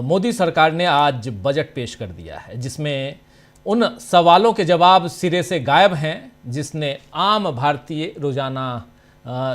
मोदी सरकार ने आज बजट पेश कर दिया है जिसमें उन सवालों के जवाब सिरे से गायब हैं जिसने आम भारतीय रोजाना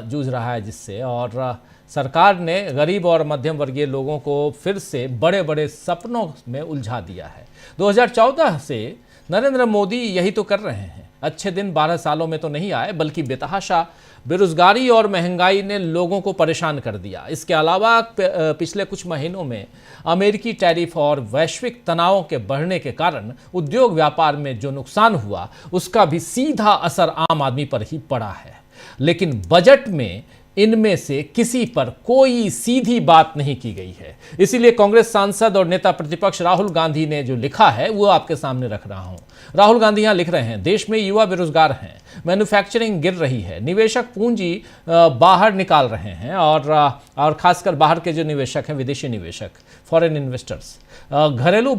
जूझ रहा है जिससे, और सरकार ने गरीब और मध्यम वर्गीय लोगों को फिर से बड़े बड़े सपनों में उलझा दिया है। 2014 से नरेंद्र मोदी यही तो कर रहे हैं। अच्छे दिन 12 सालों में तो नहीं आए, बल्कि बेतहाशा बेरोजगारी और महंगाई ने लोगों को परेशान कर दिया। इसके अलावा पिछले कुछ महीनों में अमेरिकी टैरिफ और वैश्विक तनावों के बढ़ने के कारण उद्योग व्यापार में जो नुकसान हुआ उसका भी सीधा असर आम आदमी पर ही पड़ा है। लेकिन बजट में इनमें से किसी पर कोई सीधी बात नहीं की गई है। इसीलिए कांग्रेस सांसद और नेता प्रतिपक्ष राहुल गांधी ने जो लिखा है वो आपके सामने रख रहा हूं। राहुल गांधी यहां लिख रहे हैं, देश में युवा बेरोजगार हैं, मैन्युफैक्चरिंग गिर रही है, निवेशक पूंजी बाहर निकाल रहे हैं और खासकर बाहर के जो निवेशक हैं, विदेशी निवेशक, फॉरेन इन्वेस्टर्स, घरेलू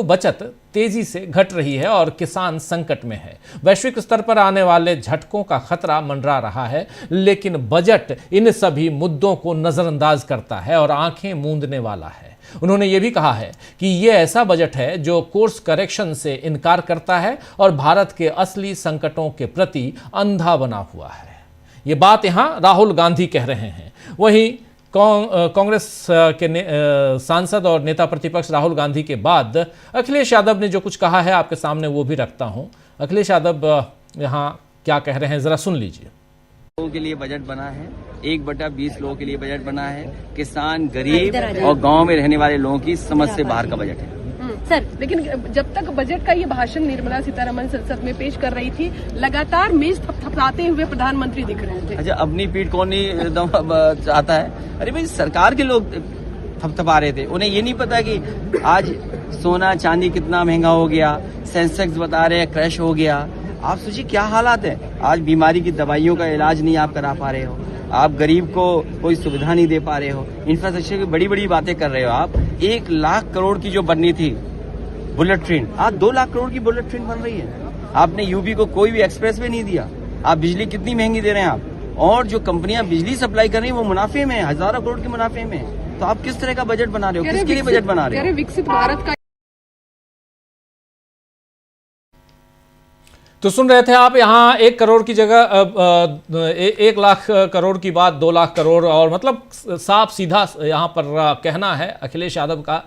बचत तेजी से घट रही है और किसान संकट में है। वैश्विक स्तर पर आने वाले झटकों का खतरा मंडरा रहा है, लेकिन बजट इन सभी मुद्दों को नजरअंदाज करता है और आंखें मूंदने वाला है। उन्होंने ये भी कहा है कि ये ऐसा बजट है जो कोर्स करेक्शन से इनकार करता है और भारत के असली संकटों के प्रति अंधा बना हुआ है। ये बात यहां राहुल गांधी कह रहे हैं। वहीं कांग्रेस के सांसद और नेता प्रतिपक्ष राहुल गांधी के बाद अखिलेश यादव ने जो कुछ कहा है आपके सामने वो भी रखता हूं। अखिलेश यादव यहां क्या कह रहे हैं, जरा सुन लीजिए। लोगों के लिए बजट बना है, 1/20 लोगों के लिए बजट बना है, किसान, गरीब और गांव में रहने वाले लोगों की समझ से बाहर का बजट है सर। लेकिन जब तक बजट का ये भाषण निर्मला सीतारमण संसद में पेश कर रही थी, लगातार मेज थपथपाते हुए प्रधानमंत्री दिख रहे थे। अच्छा, अपनी पीठ कौन नहीं चाहता है? अरे भाई, सरकार के लोग थपथपा रहे थे, उन्हें ये नहीं पता कि आज सोना चांदी कितना महंगा हो गया, सेंसेक्स बता रहे हैं क्रैश हो गया। आप सोचिए क्या हालात है। आज बीमारी की दवाइयों का इलाज नहीं आप करा पा रहे हो, आप गरीब को कोई सुविधा नहीं दे पा रहे हो, इंफ्रास्ट्रक्चर की बड़ी बड़ी बातें कर रहे हो। आप 1 लाख करोड़ की जो बननी थी बुलेट ट्रेन, आज 2 लाख करोड़ की बुलेट ट्रेन बन रही है। आपने यूपी को कोई भी एक्सप्रेस वे नहीं दिया। आप बिजली कितनी महंगी दे रहे हैं आप, और जो कंपनियां बिजली सप्लाई कर रही हैं वो मुनाफे में, हजारों करोड़ के मुनाफे में। तो आप किस तरह का बजट बना रहे हो, किसके लिए बजट बना रहे हो? विकसित भारत का तो सुन रहे थे आप, यहाँ 1 करोड़ की जगह 1 लाख करोड़ की बात 2 लाख करोड़, और मतलब साफ सीधा यहाँ पर कहना है अखिलेश यादव का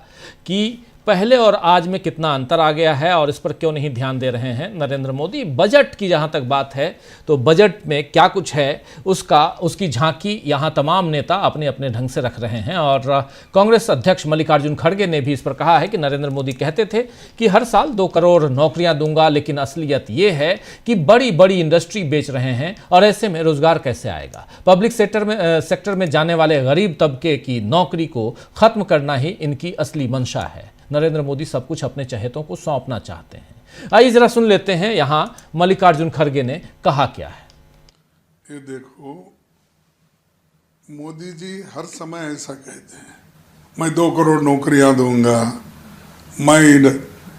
कि पहले और आज में कितना अंतर आ गया है और इस पर क्यों नहीं ध्यान दे रहे हैं नरेंद्र मोदी। बजट की जहां तक बात है तो बजट में क्या कुछ है उसकी झांकी यहां तमाम नेता अपने अपने ढंग से रख रहे हैं। और कांग्रेस अध्यक्ष मल्लिकार्जुन खड़गे ने भी इस पर कहा है कि नरेंद्र मोदी कहते थे कि हर साल 2 करोड़ नौकरियां दूंगा, लेकिन असलियत ये है कि बड़ी बड़ी इंडस्ट्री बेच रहे हैं और ऐसे में रोजगार कैसे आएगा। पब्लिक सेक्टर में जाने वाले गरीब तबके की नौकरी को खत्म करना ही इनकी असली मंशा है। नरेंद्र मोदी सब कुछ अपने चहेतों को सौंपना चाहते हैं। आइए जरा सुन लेते हैं यहां मल्लिकार्जुन खड़गे ने कहा क्या है। ये देखो, मोदी जी हर समय ऐसा कहते हैं, मैं 2 करोड़ नौकरियां दूंगा। मैं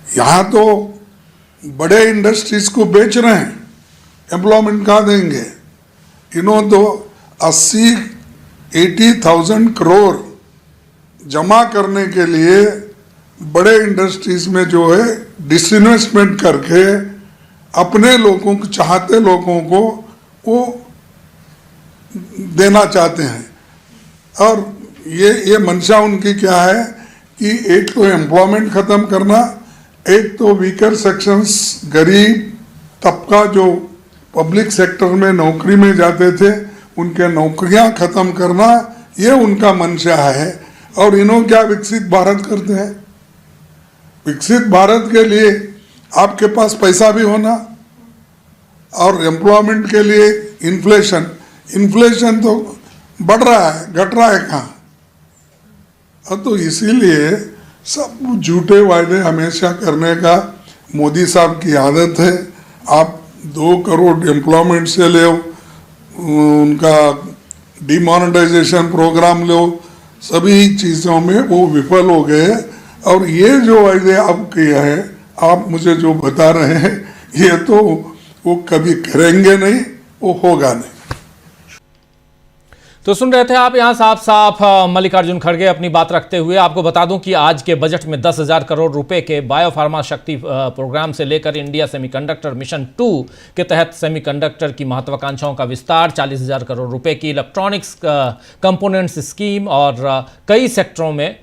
यहां तो बड़े इंडस्ट्रीज को बेच रहे हैं, एम्प्लॉयमेंट कहाँ देंगे? इन्होंने तो 80,000 करोड़ जमा करने के लिए बड़े इंडस्ट्रीज में जो है डिसइन्वेस्टमेंट करके अपने लोगों को, चाहते लोगों को वो देना चाहते हैं। और ये मंशा उनकी क्या है कि एक तो एम्प्लॉयमेंट खत्म करना, एक तो वीकर सेक्शंस, गरीब तबका जो पब्लिक सेक्टर में नौकरी में जाते थे उनके नौकरियां खत्म करना, ये उनका मंशा है। और इन्हों क्या विकसित भारत करते हैं। विकसित भारत के लिए आपके पास पैसा भी होना, और एम्प्लॉयमेंट के लिए इन्फ्लेशन तो बढ़ रहा है, घट रहा है कहाँ। तो इसीलिए सब झूठे वायदे हमेशा करने का मोदी साहब की आदत है। आप 2 करोड़ एम्प्लॉयमेंट से ले, उनका डिमोनेटाइजेशन प्रोग्राम लो, सभी चीज़ों में वो विफल हो गए। और ये जो वायदे आप किया है, आप मुझे जो बता रहे हैं, ये तो वो कभी करेंगे नहीं, वो होगा नहीं। तो सुन रहे थे आप यहाँ साफ साफ मल्लिकार्जुन खड़गे अपनी बात रखते हुए। आपको बता दूं कि आज के बजट में 10,000 करोड़ रुपए के बायोफार्मा शक्ति प्रोग्राम से लेकर इंडिया सेमीकंडक्टर मिशन 2 के तहत सेमीकंडक्टर की महत्वाकांक्षाओं का विस्तार, 40,000 करोड़ रुपए की इलेक्ट्रॉनिक्स कंपोनेंट्स स्कीम और कई सेक्टरों में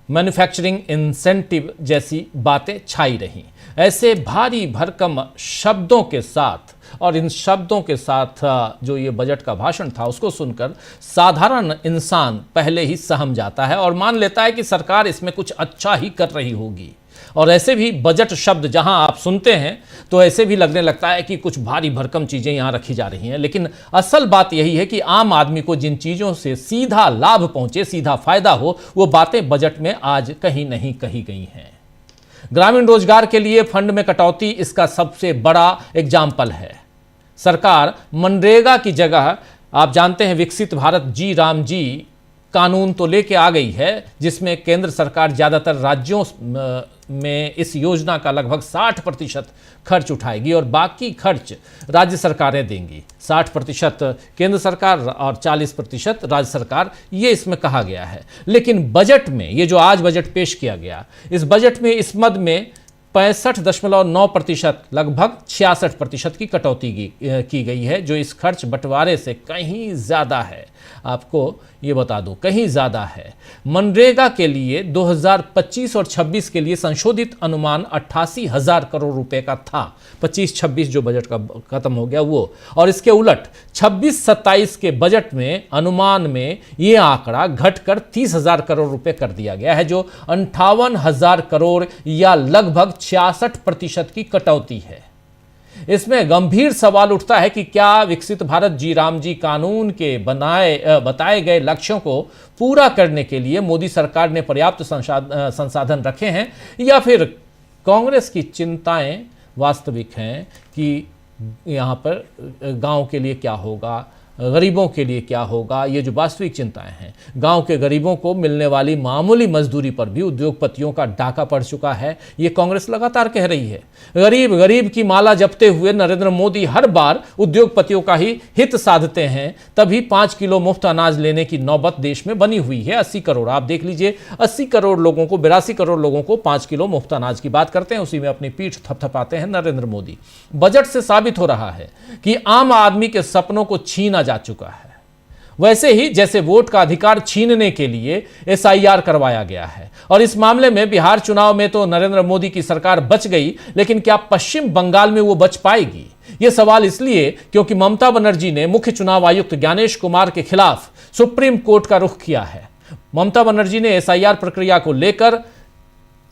मैन्युफैक्चरिंग इंसेंटिव जैसी बातें छाई रहीं। ऐसे भारी भरकम शब्दों के साथ और इन शब्दों के साथ जो ये बजट का भाषण था उसको सुनकर साधारण इंसान पहले ही सहम जाता है और मान लेता है कि सरकार इसमें कुछ अच्छा ही कर रही होगी। और ऐसे भी बजट शब्द जहां आप सुनते हैं तो ऐसे भी लगने लगता है कि कुछ भारी भरकम चीज़ें यहाँ रखी जा रही हैं। लेकिन असल बात यही है कि आम आदमी को जिन चीज़ों से सीधा लाभ पहुँचे, सीधा फायदा हो, वो बातें बजट में आज कहीं नहीं कही गई हैं। ग्रामीण रोजगार के लिए फंड में कटौती इसका सबसे बड़ा एग्जाम्पल है। सरकार मनरेगा की जगह आप जानते हैं विकसित भारत जी राम जी कानून तो लेके आ गई है, जिसमें केंद्र सरकार ज़्यादातर राज्यों में इस योजना का लगभग 60% खर्च उठाएगी और बाकी खर्च राज्य सरकारें देंगी। 60% केंद्र सरकार और 40% राज्य सरकार, ये इसमें कहा गया है। लेकिन बजट में ये जो आज बजट पेश किया गया, इस बजट में इस मद में 65.9% लगभग 66% की कटौती की गई है, जो इस खर्च बंटवारे से कहीं ज़्यादा है। आपको ये बता दूं, कहीं ज़्यादा है। मनरेगा के लिए 2025 और 26 के लिए संशोधित अनुमान 88,000 करोड़ रुपए का था। 25-26 जो बजट का खत्म हो गया वो, और इसके उलट 26-27 के बजट में अनुमान में ये आंकड़ा घटकर 30,000 करोड़ रुपए कर दिया गया है, जो 58,000 करोड़ या लगभग 66% की कटौती है। इसमें गंभीर सवाल उठता है कि क्या विकसित भारत जी राम जी कानून के बताए गए लक्ष्यों को पूरा करने के लिए मोदी सरकार ने पर्याप्त संसाधन रखे हैं, या फिर कांग्रेस की चिंताएं वास्तविक हैं कि यहाँ पर गांव के लिए क्या होगा, गरीबों के लिए क्या होगा। ये जो वास्तविक चिंताएं हैं, गांव के गरीबों को मिलने वाली मामूली मजदूरी पर भी उद्योगपतियों का डाका पड़ चुका है, ये कांग्रेस लगातार कह रही है। गरीब गरीब की माला जपते हुए नरेंद्र मोदी हर बार उद्योगपतियों का ही हित साधते हैं, तभी 5 किलो मुफ्त अनाज लेने की नौबत देश में बनी हुई है। 80 करोड़, आप देख लीजिए, 80 करोड़ लोगों को, 82 करोड़ लोगों को 5 किलो मुफ्त अनाज की बात करते हैं, उसी में अपनी पीठ थपथपाते हैं नरेंद्र मोदी। बजट से साबित हो रहा है कि आम आदमी के सपनों को छीना जा चुका है, वैसे ही जैसे वोट का अधिकार छीनने के लिए SIR करवाया गया है। और इस मामले में बिहार चुनाव में तो नरेंद्र मोदी की सरकार बच गई, लेकिन क्या पश्चिम बंगाल में वो बच पाएगी? यह सवाल इसलिए क्योंकि ममता बनर्जी ने मुख्य चुनाव आयुक्त ज्ञानेश कुमार के खिलाफ सुप्रीम कोर्ट का रुख किया है। ममता बनर्जी ने SIR प्रक्रिया को लेकर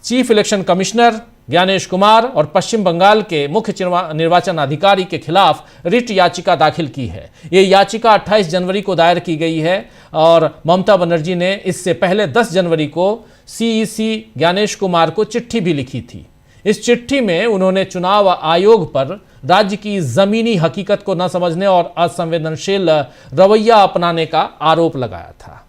chief election commissioner Gyanesh Kumar और पश्चिम बंगाल के मुख्य निर्वाचन अधिकारी के खिलाफ रिट याचिका दाखिल की है। ये याचिका 28 जनवरी को दायर की गई है और ममता बनर्जी ने इससे पहले 10 जनवरी को CEC ज्ञानेश कुमार को चिट्ठी भी लिखी थी। इस चिट्ठी में उन्होंने चुनाव आयोग पर राज्य की जमीनी हकीकत को न समझने और असंवेदनशील रवैया अपनाने का आरोप लगाया था।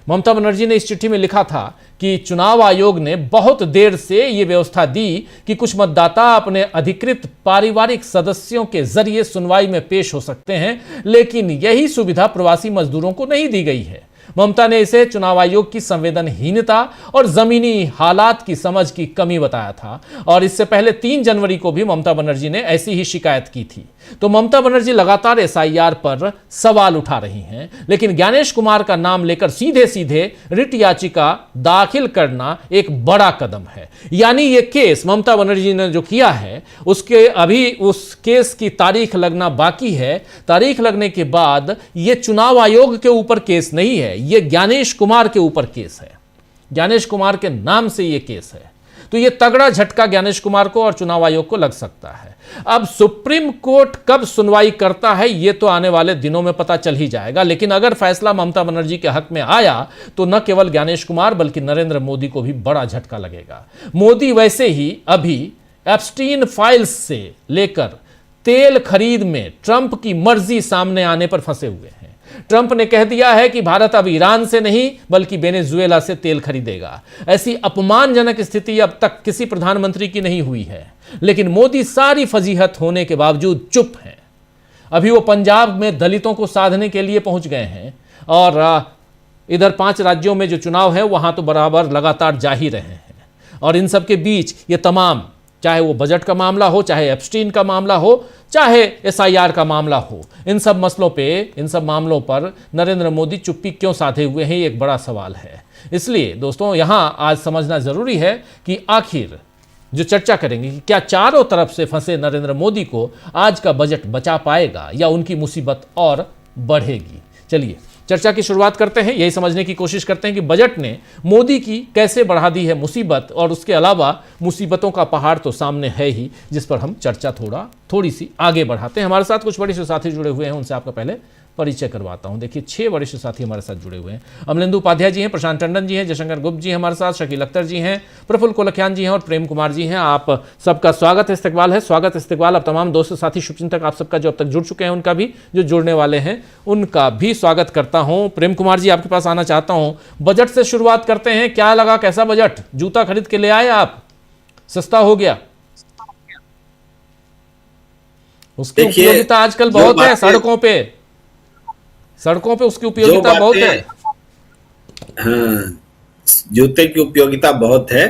ममता बनर्जी ने इस चिट्ठी में लिखा था कि चुनाव आयोग ने बहुत देर से ये व्यवस्था दी कि कुछ मतदाता अपने अधिकृत पारिवारिक सदस्यों के जरिए सुनवाई में पेश हो सकते हैं, लेकिन यही सुविधा प्रवासी मजदूरों को नहीं दी गई है। ममता ने इसे चुनाव आयोग की संवेदनहीनता और जमीनी हालात की समझ की कमी बताया था, और इससे पहले 3 जनवरी को भी ममता बनर्जी ने ऐसी ही शिकायत की थी। तो ममता बनर्जी लगातार SIR पर सवाल उठा रही हैं, लेकिन ज्ञानेश कुमार का नाम लेकर सीधे सीधे रिट याचिका दाखिल करना एक बड़ा कदम है। यानी ये केस ममता बनर्जी ने जो किया है, उसके अभी उस केस की तारीख लगना बाकी है। तारीख लगने के बाद ये चुनाव आयोग के ऊपर केस नहीं है, ये ज्ञानेश कुमार के ऊपर केस है। ज्ञानेश कुमार के नाम से ये केस है, तो ये तगड़ा झटका ज्ञानेश कुमार को और चुनाव आयोग को लग सकता है। अब सुप्रीम कोर्ट कब सुनवाई करता है ये तो आने वाले दिनों में पता चल ही जाएगा, लेकिन अगर फैसला ममता बनर्जी के हक में आया तो न केवल ज्ञानेश कुमार बल्कि नरेंद्र मोदी को भी बड़ा झटका लगेगा। मोदी वैसे ही अभी एप्स्टीन फाइल्स से लेकर तेल खरीद में ट्रंप की मर्जी सामने आने पर फंसे हुए हैं। ट्रंप ने कह दिया है कि भारत अब ईरान से नहीं बल्कि वेनेजुएला से तेल खरीदेगा। ऐसी अपमानजनक स्थिति अब तक किसी प्रधानमंत्री की नहीं हुई है, लेकिन मोदी सारी फजीहत होने के बावजूद चुप हैं। अभी वो पंजाब में दलितों को साधने के लिए पहुंच गए हैं। और इधर 5 राज्यों में जो चुनाव है वहां तो बराबर लगातार जा ही रहे हैं। और इन सब के बीच ये तमाम, चाहे वो बजट का मामला हो, चाहे एप्स्टीन का मामला हो, चाहे SIR का मामला हो, इन सब मसलों पे, इन सब मामलों पर नरेंद्र मोदी चुप्पी क्यों साधे हुए हैं, ये एक बड़ा सवाल है। इसलिए दोस्तों यहां आज समझना जरूरी है कि आखिर जो चर्चा करेंगे कि क्या चारों तरफ से फंसे नरेंद्र मोदी को आज का बजट बचा पाएगा या उनकी मुसीबत और बढ़ेगी। चलिए चर्चा की शुरुआत करते हैं, यही समझने की कोशिश करते हैं कि बजट ने मोदी की कैसे बढ़ा दी है मुसीबत, और उसके अलावा मुसीबतों का पहाड़ तो सामने है ही, जिस पर हम चर्चा थोड़ी सी आगे बढ़ाते हैं। हमारे साथ कुछ वरिष्ठ साथी जुड़े हुए हैं, उनसे आपका पहले परिचय करवाता हूं। देखिए 6 वरिष्ठ साथी हमारे साथ जुड़े हुए हैं। अमलेंदु उपाध्याय जी हैं, प्रशांत टंडन जी हैं, जयशंकर गुप्त जी हैं हमारे साथ, शकील अख्तर जी हैं, प्रफुल्ल कोलखियान जी हैं और प्रेम कुमार जी हैं। आप सबका स्वागत है, इस्तकबाल है, स्वागत इस्तकबाल। अब तमाम दोस्त साथी शुभचिंतक आप सबका जो अब तक जुड़ चुके हैं उनका भी, जो जुड़ने वाले हैं उनका भी स्वागत करता हूं। प्रेम कुमार जी आपके पास आना चाहता हूं। बजट से शुरुआत करते हैं, क्या लगा, कैसा बजट? जूता खरीद के ले आए आप? सस्ता हो गया? उसकी उपयोगिता आजकल बहुत है, सड़कों पे उसकी उपयोगिता बहुत है। हाँ, जूते की उपयोगिता बहुत है।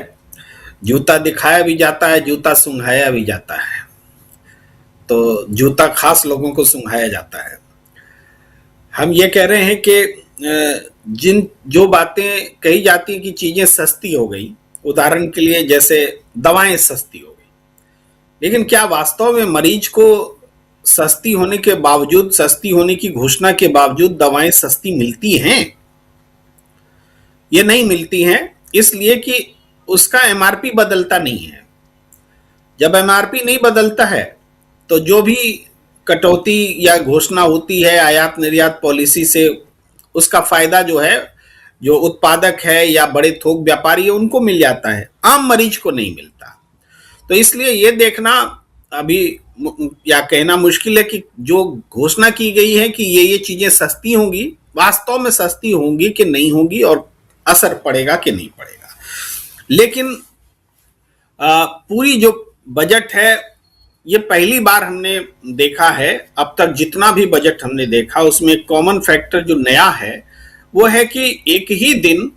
जूता दिखाया भी जाता है, जूता सुंघाया भी जाता है। तो जूता खास लोगों को सुंघाया जाता है। हम ये कह रहे हैं कि जो बातें कही जाती हैं कि चीजें सस्ती हो गई, उदाहरण के लिए जैसे दवाएं सस्ती हो गई, लेकिन क्या वास्तव में मरीज को सस्ती होने के बावजूद, सस्ती होने की घोषणा के बावजूद दवाएं सस्ती मिलती हैं? ये नहीं मिलती हैं, इसलिए कि उसका MRP बदलता नहीं है। जब MRP नहीं बदलता है तो जो भी कटौती या घोषणा होती है आयात निर्यात पॉलिसी से, उसका फायदा जो है, जो उत्पादक है या बड़े थोक व्यापारी है उनको मिल जाता है, आम मरीज को नहीं मिलता। तो इसलिए ये देखना अभी या कहना मुश्किल है कि जो घोषणा की गई है कि ये चीजें सस्ती होंगी, वास्तव में सस्ती होंगी कि नहीं होंगी और असर पड़ेगा कि नहीं पड़ेगा। लेकिन पूरी जो बजट है, ये पहली बार हमने देखा है। अब तक जितना भी बजट हमने देखा उसमें कॉमन फैक्टर जो नया है वो है कि एक ही दिन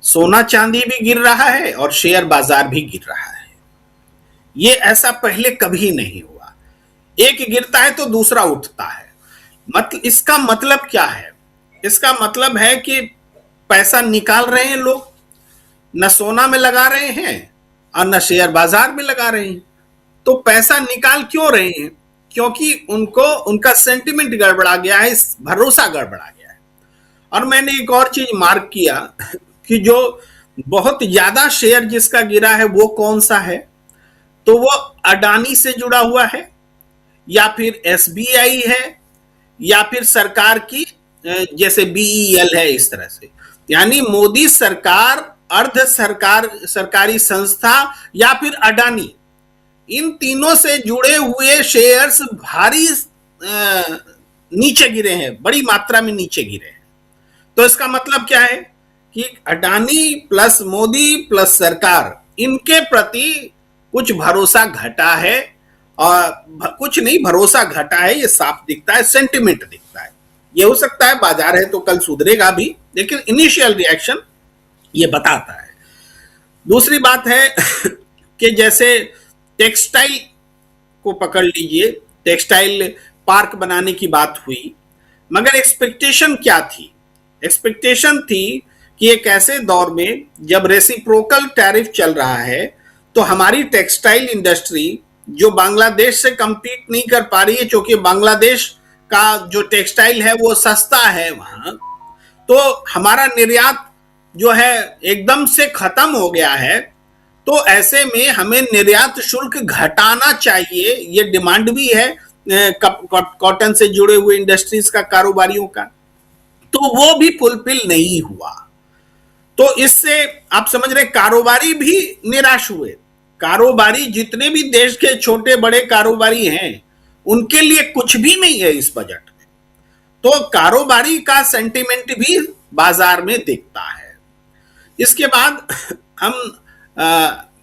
सोना चांदी भी गिर रहा है और शेयर बाजार भी गिर रहा है। ये ऐसा पहले कभी नहीं हुआ। एक गिरता है तो दूसरा उठता है। इसका मतलब क्या है? इसका मतलब है कि पैसा निकाल रहे हैं लोग, न सोना में लगा रहे हैं और न शेयर बाजार में लगा रहे हैं। तो पैसा निकाल क्यों रहे हैं? क्योंकि उनका सेंटिमेंट गड़बड़ा गया है, भरोसा गड़बड़ा गया है। और मैंने एक और चीज मार्क किया कि जो बहुत ज्यादा शेयर जिसका गिरा है वो कौन सा है? तो वो अडानी से जुड़ा हुआ है, या फिर SBI है, या फिर सरकार की जैसे BEL है, इस तरह से। यानी मोदी सरकार, अर्ध सरकारी संस्था या फिर अडानी, इन तीनों से जुड़े हुए शेयर्स भारी नीचे गिरे हैं, बड़ी मात्रा में नीचे गिरे हैं। तो इसका मतलब क्या है कि अडानी प्लस मोदी प्लस सरकार, इनके प्रति कुछ भरोसा घटा है, और कुछ नहीं, भरोसा घटा है, ये साफ दिखता है, सेंटिमेंट दिखता है। ये हो सकता है बाजार है तो कल सुधरेगा भी, लेकिन इनिशियल रिएक्शन ये बताता है। दूसरी बात है कि जैसे टेक्सटाइल को पकड़ लीजिए, टेक्सटाइल पार्क बनाने की बात हुई, मगर एक्सपेक्टेशन क्या थी? एक्सपेक्टेशन थी कि एक ऐसे दौर में जब रेसिप्रोकल टैरिफ चल रहा है तो हमारी टेक्सटाइल इंडस्ट्री जो बांग्लादेश से compete नहीं कर पा रही है, क्योंकि बांग्लादेश का जो टेक्सटाइल है वो सस्ता है वहां, तो हमारा निर्यात जो है एकदम से खत्म हो गया है। तो ऐसे में हमें निर्यात शुल्क घटाना चाहिए, ये डिमांड भी है कॉटन से जुड़े हुए इंडस्ट्रीज का, कारोबारियों का। तो वो भी फुलफिल नहीं हुआ। तो इससे आप समझ रहे, कारोबारी भी निराश हुए। कारोबारी, जितने भी देश के छोटे बड़े कारोबारी हैं, उनके लिए कुछ भी नहीं है इस बजट में। तो कारोबारी का सेंटिमेंट भी बाजार में दिखता है। इसके बाद हम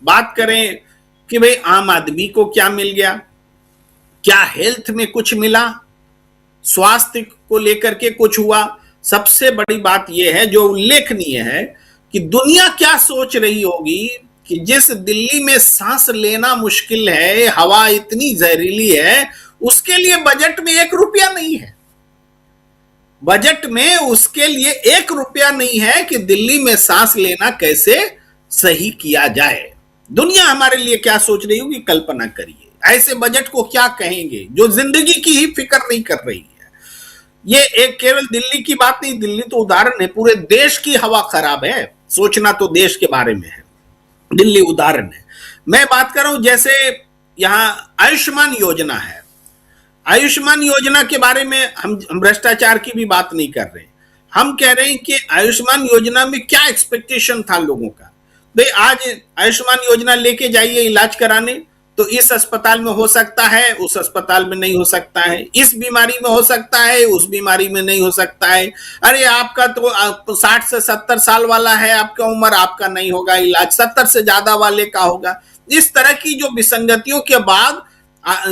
बात करें कि भाई आम आदमी को क्या मिल गया, क्या हेल्थ में कुछ मिला, स्वास्थ्य को लेकर के कुछ हुआ। सबसे बड़ी बात यह है जो उल्लेखनीय है कि दुनिया क्या सोच रही होगी कि जिस दिल्ली में सांस लेना मुश्किल है, हवा इतनी जहरीली है, उसके लिए बजट में 1 रुपया नहीं है। बजट में उसके लिए 1 रुपया नहीं है कि दिल्ली में सांस लेना कैसे सही किया जाए। दुनिया हमारे लिए क्या सोच रही होगी, कल्पना करिए। ऐसे बजट को क्या कहेंगे जो जिंदगी की ही फिक्र नहीं कर रही है। ये एक केवल दिल्ली की बात नहीं, दिल्ली तो उदाहरण है, पूरे देश की हवा खराब है। सोचना तो देश के बारे में है, दिल्ली उदाहरण है। मैं बात कर रहा हूं जैसे यहां आयुष्मान योजना है। आयुष्मान योजना के बारे में हम भ्रष्टाचार की भी बात नहीं कर रहे, हम कह रहे हैं कि आयुष्मान योजना में क्या एक्सपेक्टेशन था लोगों का। भाई आज आयुष्मान योजना लेके जाइए इलाज कराने, तो इस अस्पताल में हो सकता है, उस अस्पताल में नहीं हो सकता है, इस बीमारी में हो सकता है, उस बीमारी में नहीं हो सकता है। अरे आपका तो 60 से 70 साल वाला है आपका उम्र, आपका नहीं होगा इलाज, 70 से ज्यादा वाले का होगा। इस तरह की जो विसंगतियों के बाद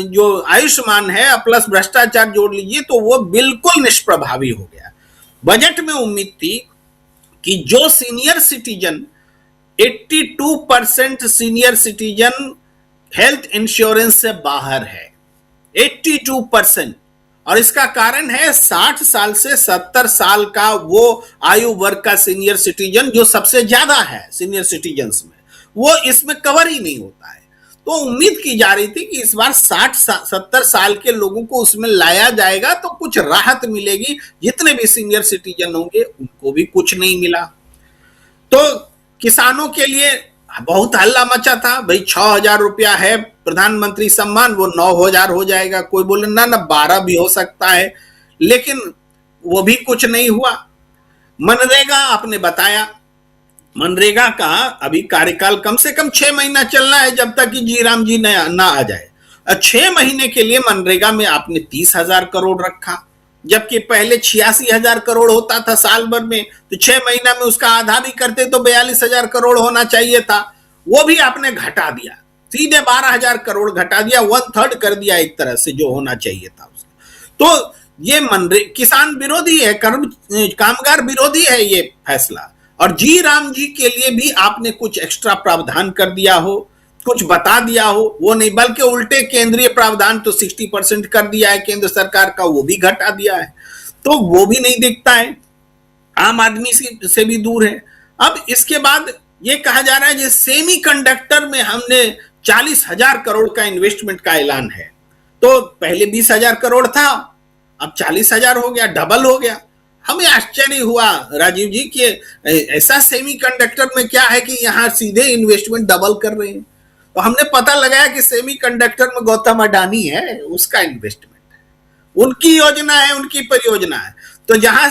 जो आयुष्मान है प्लस भ्रष्टाचार जोड़ लीजिए तो वो बिल्कुल निष्प्रभावी हो गया। बजट में उम्मीद थी कि जो senior citizen 82% senior citizen health insurance से बाहर है, 82%, और इसका कारण है 60 साल से 70 साल का वो आयु वर्ग का सीनियर सिटीजन जो सबसे ज्यादा है सीनियर सिटीजन्स में, वो इसमें कवर ही नहीं होता है। तो उम्मीद की जा रही थी कि इस बार 60-70 साल के लोगों को उसमें लाया जाएगा तो कुछ राहत मिलेगी, जितने भी सीनियर सिटीजन होंगे उनको भी कुछ नहीं मिला। तो किसानों के लिए बहुत हल्ला मचा था, भाई 6,000 रुपया है प्रधानमंत्री सम्मान, वो 9,000 हो जाएगा। कोई बोले ना 12 भी हो सकता है, लेकिन वो भी कुछ नहीं हुआ। मनरेगा आपने बताया, मनरेगा का अभी कार्यकाल कम से कम 6 महीना चलना है जब तक कि जी राम जी ना आ जाए। 6 महीने के लिए मनरेगा में आपने 30,000 करोड़ रखा, जबकि पहले 86,000 करोड़ होता था साल भर में, तो 6 महीना में उसका आधा भी करते तो 42,000 करोड़ होना चाहिए था, वो भी आपने घटा दिया, सीधे 12,000 करोड़ घटा दिया, 1/3 कर दिया एक तरह से जो होना चाहिए था उसका। तो ये किसान विरोधी है, कामगार विरोधी है ये फैसला। और जी राम जी के लिए भी आपने कुछ एक्स्ट्रा प्रावधान कर दिया हो, कुछ बता दिया हो, वो नहीं, बल्कि उल्टे केंद्रीय प्रावधान तो 60% कर दिया है केंद्र सरकार का, वो भी घटा दिया है, तो वो भी नहीं दिखता है, आम आदमी से भी दूर है। अब इसके बाद ये कहा जा रहा है कि सेमी कंडक्टर में हमने 40,000 करोड़ का इन्वेस्टमेंट का ऐलान है। तो पहले 20,000 करोड़ था, अब 40,000 हो गया, डबल हो गया। हमें आश्चर्य हुआ राजीव जी कि ऐसा सेमी कंडक्टर में क्या है कि यहाँ सीधे इन्वेस्टमेंट डबल कर रहे हैं। तो हमने पता लगाया कि सेमी कंडक्टर में गौतम अडानी है, उसका इन्वेस्टमेंट है, उनकी योजना है, उनकी परियोजना है। तो जहां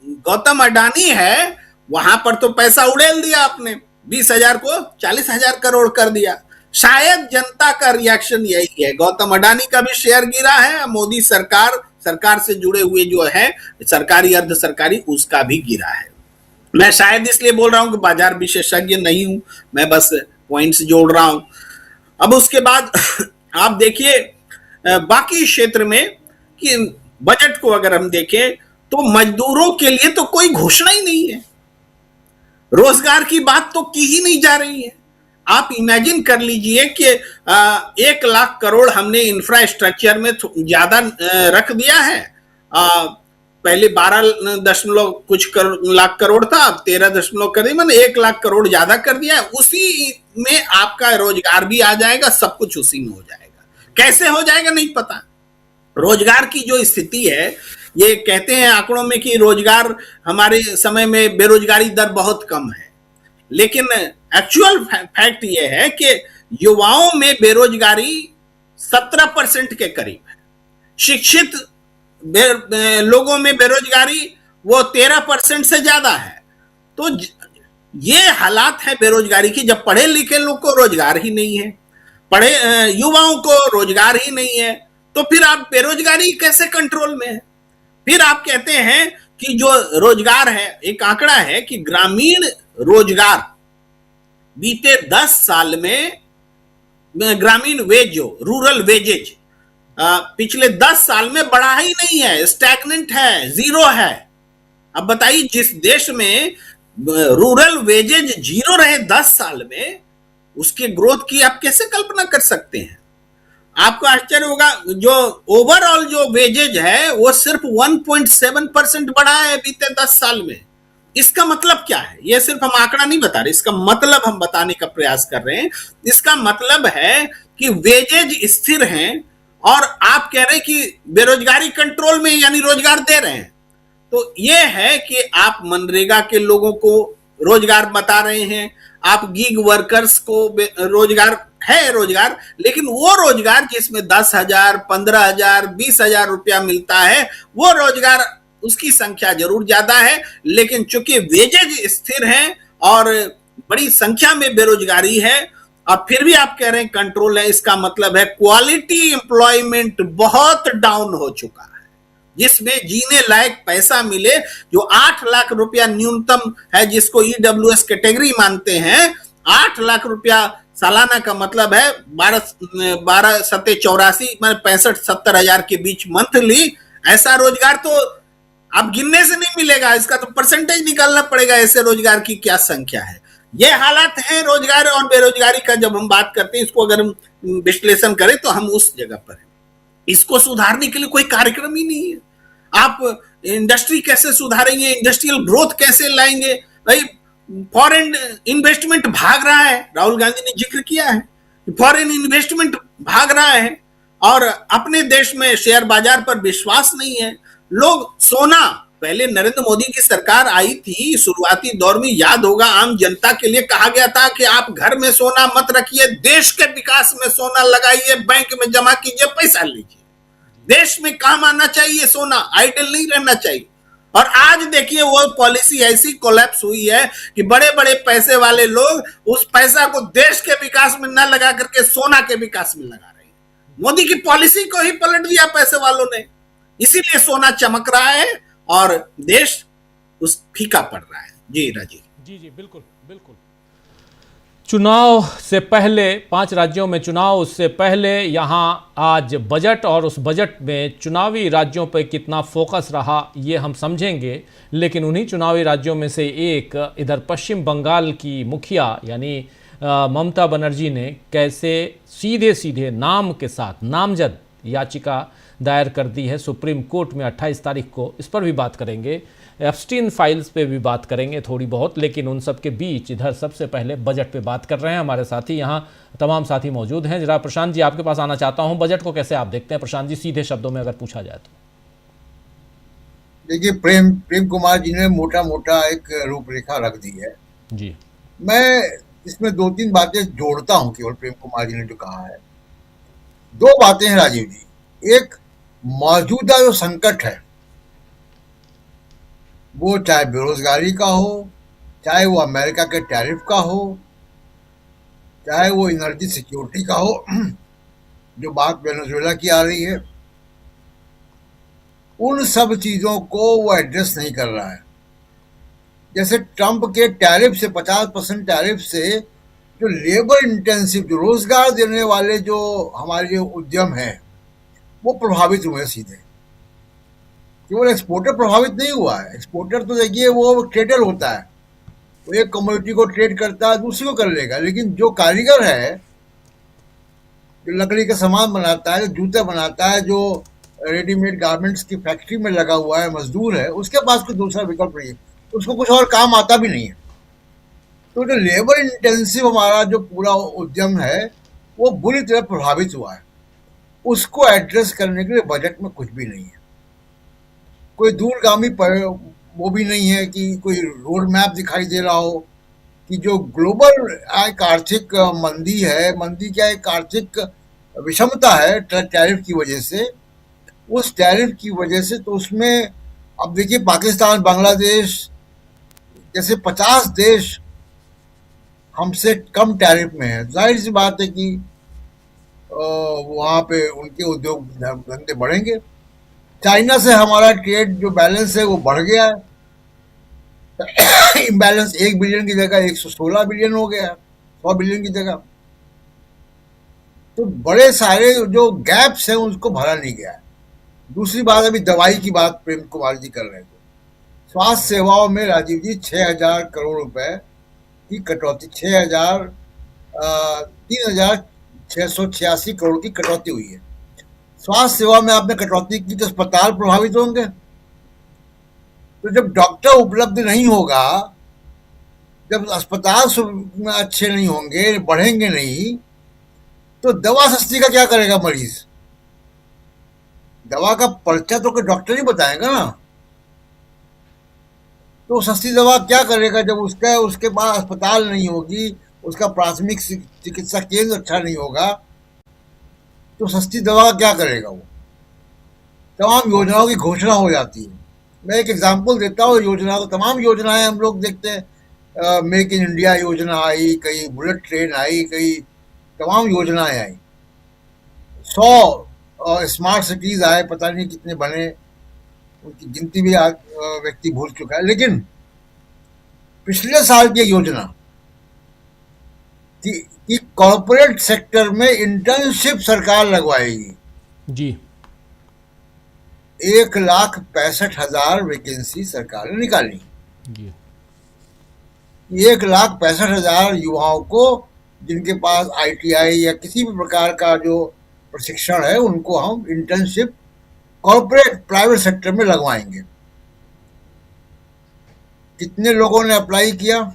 गौतम अडानी है वहां पर तो पैसा उड़ेल दिया आपने, 20,000 को 40,000 करोड़ कर दिया। शायद जनता का रिएक्शन यही है, गौतम अडानी का भी शेयर गिरा है, मोदी सरकार से जुड़े हुए जो है सरकारी अर्ध सरकारी उसका भी गिरा है। मैं शायद इसलिए बोल रहा हूं कि बाजार विशेषज्ञ नहीं हूं, मैं बस पॉइंट्स जोड़ रहा हूं। अब उसके बाद आप देखिए बाकी क्षेत्र में कि बजट को अगर हम देखें तो मजदूरों के लिए तो कोई घोषणा ही नहीं है, रोजगार की बात तो की ही नहीं जा रही है। आप इमेजिन कर लीजिए कि 1 लाख करोड़ हमने इंफ्रास्ट्रक्चर में ज्यादा रख दिया है। पहले 12 कुछ लाख करोड़ था, अब 13 करीबन 1 लाख करोड़ ज्यादा कर दिया है। उसी में आपका रोजगार भी आ जाएगा, सब कुछ उसी में हो जाएगा। कैसे हो जाएगा नहीं पता। रोजगार की जो स्थिति है, ये कहते हैं आंकड़ों में कि रोजगार हमारे समय में बेरोजगारी दर बहुत कम है, लेकिन एक्चुअल फैक्ट ये है कि युवाओं में बेरोजगारी 17% के करीब है, शिक्षित लोगों में बेरोजगारी वो 13% से ज्यादा है। तो ये हालात है बेरोजगारी की, जब पढ़े लिखे लोग को रोजगार ही नहीं है, युवाओं को रोजगार ही नहीं है, तो फिर आप बेरोजगारी कैसे कंट्रोल में है। फिर आप कहते हैं कि जो रोजगार है, एक आंकड़ा है कि ग्रामीण रोजगार बीते 10 साल में ग्रामीण वेज जो रूरल वेजेज पिछले 10 साल में बढ़ा ही नहीं है, स्टैग्नेंट है, जीरो है। अब बताइए, जिस देश में रूरल वेजेज जीरो रहे 10 साल में, उसके ग्रोथ की आप कैसे कल्पना कर सकते हैं? आपको आश्चर्य होगा, जो ओवरऑल जो वेजेज है वो सिर्फ 1.7% बढ़ा है बीते 10 साल में। इसका मतलब क्या है? ये सिर्फ हम आंकड़ा नहीं बता रहे, इसका मतलब हम बताने का प्रयास कर रहे हैं। इसका मतलब है कि वेजेज स्थिर हैं और आप कह रहे हैं कि बेरोजगारी कंट्रोल में, यानी रोजगार दे रहे हैं। तो ये है कि आप मनरेगा के लोगों को रोजगार बता रहे हैं, आप गीग वर्कर्स को रोजगार है रोजगार, लेकिन वो रोजगार जिसमें 10,000, 15,000, 20,000 रुपया मिलता है, वो रोजगार, उसकी संख्या जरूर ज्यादा है, लेकिन चूंकि वेजेज स्थिर हैं और बड़ी संख्या में बेरोजगारी है, और फिर भी आप कह रहे हैं कंट्रोल है। इसका मतलब है क्वालिटी एम्प्लॉयमेंट बहुत डाउन हो चुका है, जिसमें जीने लायक पैसा मिले, जो 8 लाख रुपया न्यूनतम है, जिसको ईडब्ल्यूएस कैटेगरी मानते हैं। 8 लाख रुपया सालाना का मतलब है 12 सत्ते 84, मतलब 65-70 हजार के बीच मंथली। ऐसा रोजगार तो आप गिनने से नहीं मिलेगा, इसका तो परसेंटेज निकालना पड़ेगा, ऐसे रोजगार की क्या संख्या है। ये हालात है रोजगार और बेरोजगारी का। जब हम बात करते हैं, इसको अगर हम विश्लेषण करें तो हम उस जगह पर हैं। इसको सुधारने के लिए कोई कार्यक्रम ही नहीं है। आप इंडस्ट्री कैसे सुधारेंगे, इंडस्ट्रियल ग्रोथ कैसे लाएंगे? भाई, फॉरेन इन्वेस्टमेंट भाग रहा है, राहुल गांधी ने जिक्र किया है, फॉरेन इन्वेस्टमेंट भाग रहा है, और अपने देश में शेयर बाजार पर विश्वास नहीं है। लोग सोना, पहले नरेंद्र मोदी की सरकार आई थी, शुरुआती दौर में याद होगा, आम जनता के लिए कहा गया था कि आप घर में सोना मत रखिए, देश के विकास में सोना लगाइए, बैंक में जमा कीजिए, पैसा लीजिए। देश में काम आना चाहिए सोना, आइडल नहीं रहना चाहिए। और आज देखिए वो पॉलिसी ऐसी कोलैप्स हुई है कि बड़े बड़े पैसे वाले लोग उस पैसा को देश के विकास में न लगा करके सोना के विकास में लगा रहे हैं। मोदी की पॉलिसी को ही पलट दिया पैसे वालों ने, इसीलिए सोना चमक रहा है और देश उस फीका पड़ रहा है। जी राजीव जी जी बिल्कुल बिल्कुल। चुनाव से पहले 5 राज्यों में चुनाव, उससे पहले यहाँ आज बजट, और उस बजट में चुनावी राज्यों पर कितना फोकस रहा ये हम समझेंगे। लेकिन उन्हीं चुनावी राज्यों में से एक, इधर पश्चिम बंगाल की मुखिया यानी ममता बनर्जी ने कैसे सीधे सीधे नाम के साथ नामजद याचिका दायर कर दी है सुप्रीम कोर्ट में 28 तारीख को। इस पर भी बात करेंगे, एप्स्टीन फाइल्स पे भी बात करेंगे थोड़ी बहुत। लेकिन उन सब के बीच इधर सबसे पहले बजट पे बात कर रहे हैं हमारे साथी, यहाँ तमाम साथी मौजूद हैं। जरा प्रशांत जी आपके पास आना चाहता हूँ, बजट को कैसे आप देखते हैं प्रशांत जी, सीधे शब्दों में अगर पूछा जाए तो? देखिए, प्रेम कुमार जी ने मोटा मोटा एक रूपरेखा रख दी है जी। मैं इसमें 2-3 बातें जोड़ता हूँ केवल प्रेम कुमार जी ने जो कहा है। 2 बातें हैं राजीव जी। एक, मौजूदा जो संकट है, वो चाहे बेरोजगारी का हो, चाहे वो अमेरिका के टैरिफ का हो, चाहे वो एनर्जी सिक्योरिटी का हो, जो बात वेनेजुएला की आ रही है, उन सब चीजों को वो एड्रेस नहीं कर रहा है। जैसे ट्रंप के टैरिफ से, 50% टैरिफ से जो लेबर इंटेंसिव, जो रोजगार देने वाले जो हमारे जो उद्यम हैं, वो प्रभावित हुए सीधे। केवल एक्सपोर्टर प्रभावित नहीं हुआ है। एक्सपोर्टर तो देखिए वो ट्रेडर होता है, वो एक कमोडिटी को ट्रेड करता है, दूसरी को कर लेगा। लेकिन जो कारीगर है, जो लकड़ी का सामान बनाता है, जो जूते बनाता है, जो रेडीमेड गारमेंट्स की फैक्ट्री में लगा हुआ है, मजदूर है, उसके पास कोई दूसरा विकल्प नहीं है, उसको कुछ और काम आता भी नहीं है। तो जो लेबर इंटेंसिव हमारा जो पूरा उद्यम है, वो बुरी तरह प्रभावित हुआ है। उसको एड्रेस करने के लिए बजट में कुछ भी नहीं है। कोई दूरगामी वो भी नहीं है कि कोई रोड मैप दिखाई दे रहा हो कि जो ग्लोबल एक आर्थिक मंदी है, मंदी क्या एक आर्थिक विषमता है टैरिफ की वजह से, उस टैरिफ की वजह से, तो उसमें अब देखिए पाकिस्तान, बांग्लादेश जैसे 50 देश हमसे कम टैरिफ में है। जाहिर सी बात है कि वहाँ पे उनके उद्योग धंधे बढ़ेंगे। चाइना से हमारा ट्रेड जो बैलेंस है वो बढ़ गया है, इम्बैलेंस 1 बिलियन की जगह 116 बिलियन हो गया, 100 बिलियन की जगह। तो बड़े सारे जो गैप्स हैं उसको भरा नहीं गया है। दूसरी बात, अभी दवाई की बात प्रेम कुमार जी कर रहे थे, स्वास्थ्य सेवाओं में राजीव जी 6,000 करोड़ रुपए की कटौती, 3,686 करोड़ की कटौती हुई है। स्वास्थ्य सेवा में आपने कटौती की तो अस्पताल प्रभावित होंगे। तो जब डॉक्टर उपलब्ध नहीं होगा, जब अस्पताल अच्छे नहीं होंगे, बढ़ेंगे नहीं, तो दवा सस्ती का क्या करेगा मरीज? दवा का पर्चा तो कोई डॉक्टर ही बताएगा ना। तो सस्ती दवा क्या करेगा जब उसके पास अस्पताल नहीं होगी, उसका प्राथमिक चिकित्सा केंद्र अच्छा नहीं होगा, तो सस्ती दवा का क्या करेगा वो? तमाम योजनाओं की घोषणा हो जाती है। मैं एक एग्जांपल देता हूँ योजना को। तमाम योजनाएं हम लोग देखते हैं, मेक इन इंडिया योजना आई, कई बुलेट ट्रेन आई, कई तमाम योजनाएं आई, 100 स्मार्ट सिटीज आए, पता नहीं कितने बने, उनकी गिनती भी व्यक्ति भूल चुका है। लेकिन पिछले साल की योजना कि कॉर्पोरेट सेक्टर में इंटर्नशिप सरकार लगवाएगी। जी। 1,65,000 वैकेंसी सरकार ने निकाली। जी। 1,65,000 युवाओं को, जिनके पास ITI या किसी भी प्रकार का जो प्रशिक्षण है, उनको हम इंटर्नशिप कॉर्पोरेट प्राइवेट सेक्टर में लगवाएंगे। कितने लोगों ने अप्लाई किया?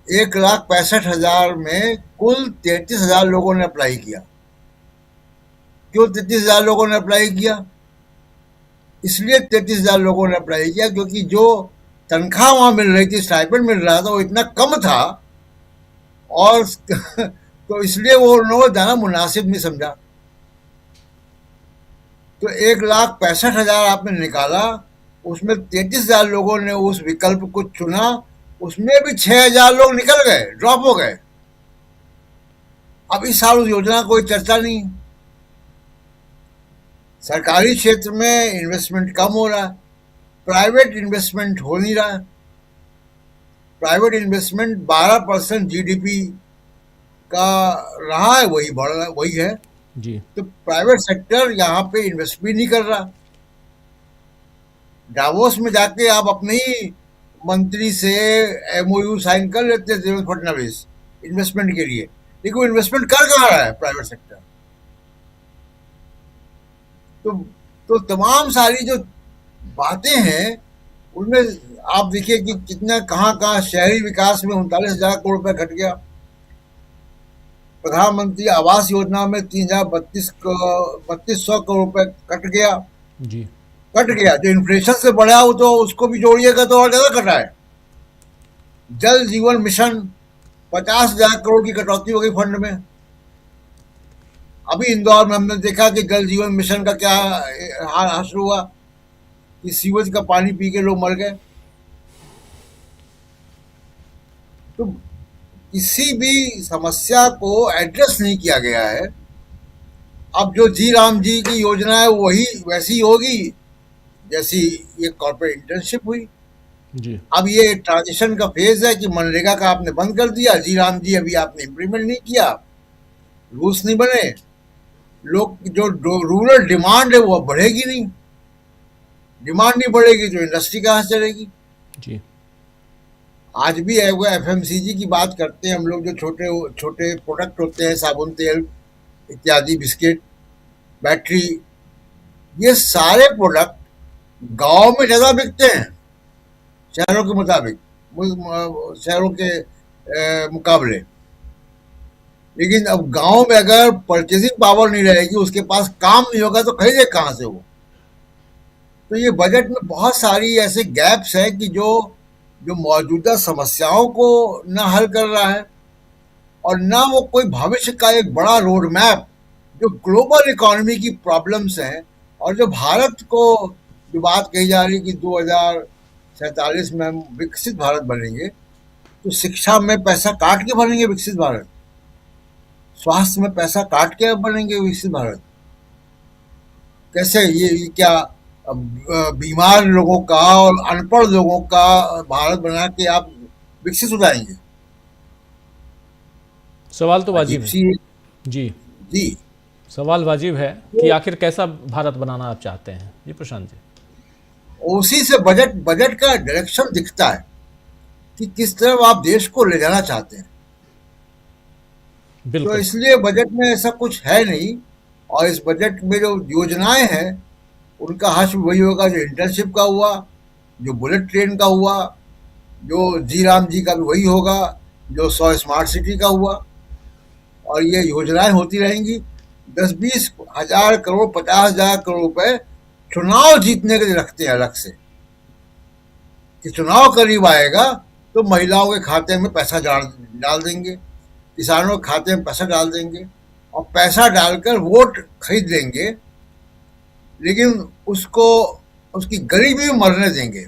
1,65,000 में कुल 33,000 लोगों ने अप्लाई किया। क्यों 33,000 लोगों ने अप्लाई किया? इसलिए 33,000 लोगों ने अप्लाई किया क्योंकि जो तनख्वाह वहां मिल रही थी, स्टाइपेंड मिल रहा था, वो इतना कम था, और तो इसलिए वो उन्होंने जाना मुनासिब नहीं समझा। तो 1,65,000 आपने निकाला, उसमें 33,000 लोगों ने उस विकल्प को चुना, उसमें भी 6,000 लोग निकल गए, ड्रॉप हो गए। अब इस साल उस योजना कोई चर्चा नहीं। सरकारी क्षेत्र में इन्वेस्टमेंट कम हो रहा है, प्राइवेट इन्वेस्टमेंट हो नहीं रहा है। प्राइवेट इन्वेस्टमेंट 12% GDP का रहा है, वही बढ़ रहा, वही है जी। तो प्राइवेट सेक्टर यहाँ पे इन्वेस्ट भी नहीं कर रहा। डावोस में जाके आप अपने ही मंत्री से MOU साइन कर लेते हैं देवेंद्र फडणवीस इन्वेस्टमेंट के लिए, लेकिन वो इन्वेस्टमेंट कर कहाँ रहा है प्राइवेट सेक्टर? तो तमाम सारी जो बातें हैं उनमें आप देखिए कि कितना कहाँ शहरी विकास में 39,000 करोड़ रुपए घट गया। प्रधानमंत्री आवास योजना में 3,32,100 करोड़ रुपए कट गया। जी। कट गया। जो इन्फ्लेशन से बढ़ा हो तो उसको भी जोड़िएगा तो और ज्यादा कटा है। जल जीवन मिशन 50,000 करोड़ की कटौती हो गई फंड में। अभी इंदौर में हमने देखा कि जल जीवन मिशन का क्या हासिल हुआ कि सीवेज का पानी पी के लोग मर गए। तो किसी भी समस्या को एड्रेस नहीं किया गया है। अब जो जी राम जी की योजना है वही वैसी होगी जैसी ये कॉर्पोरेट इंटर्नशिप हुई। जी। अब ये ट्रांजिशन का फेज है कि मनरेगा का आपने बंद कर दिया, जी राम जी अभी आपने इम्प्लीमेंट नहीं किया, रूल्स नहीं बने, लोग जो रूरल डिमांड है वो बढ़ेगी नहीं। डिमांड नहीं बढ़ेगी तो इंडस्ट्री कहाँ से चलेगी? जी। आज भी है वो FMCG की बात करते हैं हम लोग, जो छोटे छोटे प्रोडक्ट होते हैं, साबुन तेल इत्यादि, बिस्किट, बैटरी, ये सारे प्रोडक्ट गांव में ज्यादा बिकते हैं शहरों के मुताबिक, शहरों के मुकाबले। लेकिन अब गांव में अगर परचेजिंग पावर नहीं रहेगी, उसके पास काम नहीं होगा तो खरीदे कहाँ से वो? तो ये बजट में बहुत सारी ऐसे गैप्स हैं कि जो मौजूदा समस्याओं को न हल कर रहा है और ना वो कोई भविष्य का एक बड़ा रोड मैप, जो ग्लोबल इकोनॉमी की प्रॉब्लम्स हैं और जो भारत को जो बात कही जा रही कि 2047 में हम विकसित भारत बनेंगे, तो शिक्षा में पैसा काट के बनेंगे विकसित भारत, स्वास्थ्य में पैसा काट के बनेंगे विकसित भारत? कैसे? ये क्या बीमार लोगों का और अनपढ़ लोगों का भारत बना के आप विकसित हो जाएंगे? सवाल तो वाजिब है। जी जी, सवाल वाजिब है कि आखिर कैसा भारत बनाना आप चाहते हैं? जी प्रशांत जी। उसी से बजट का डायरेक्शन दिखता है कि किस तरफ आप देश को ले जाना चाहते हैं। तो बिल्कुल। इसलिए बजट में ऐसा कुछ है नहीं, और इस बजट में जो योजनाएं हैं उनका हश्र वही होगा जो इंटर्नशिप का हुआ, जो बुलेट ट्रेन का हुआ, जो जी राम जी का भी वही होगा, जो 100 स्मार्ट सिटी का हुआ। और ये योजनाएं होती रहेंगी। 10-20 हजार करोड़ 50 हजार करोड़ रुपए चुनाव जीतने के लिए रखते हैं अलग से, कि चुनाव करीब आएगा तो महिलाओं के खाते में पैसा डाल देंगे, किसानों के खाते में पैसा डाल देंगे, और पैसा डालकर वोट खरीद लेंगे, लेकिन उसको उसकी गरीबी में मरने देंगे।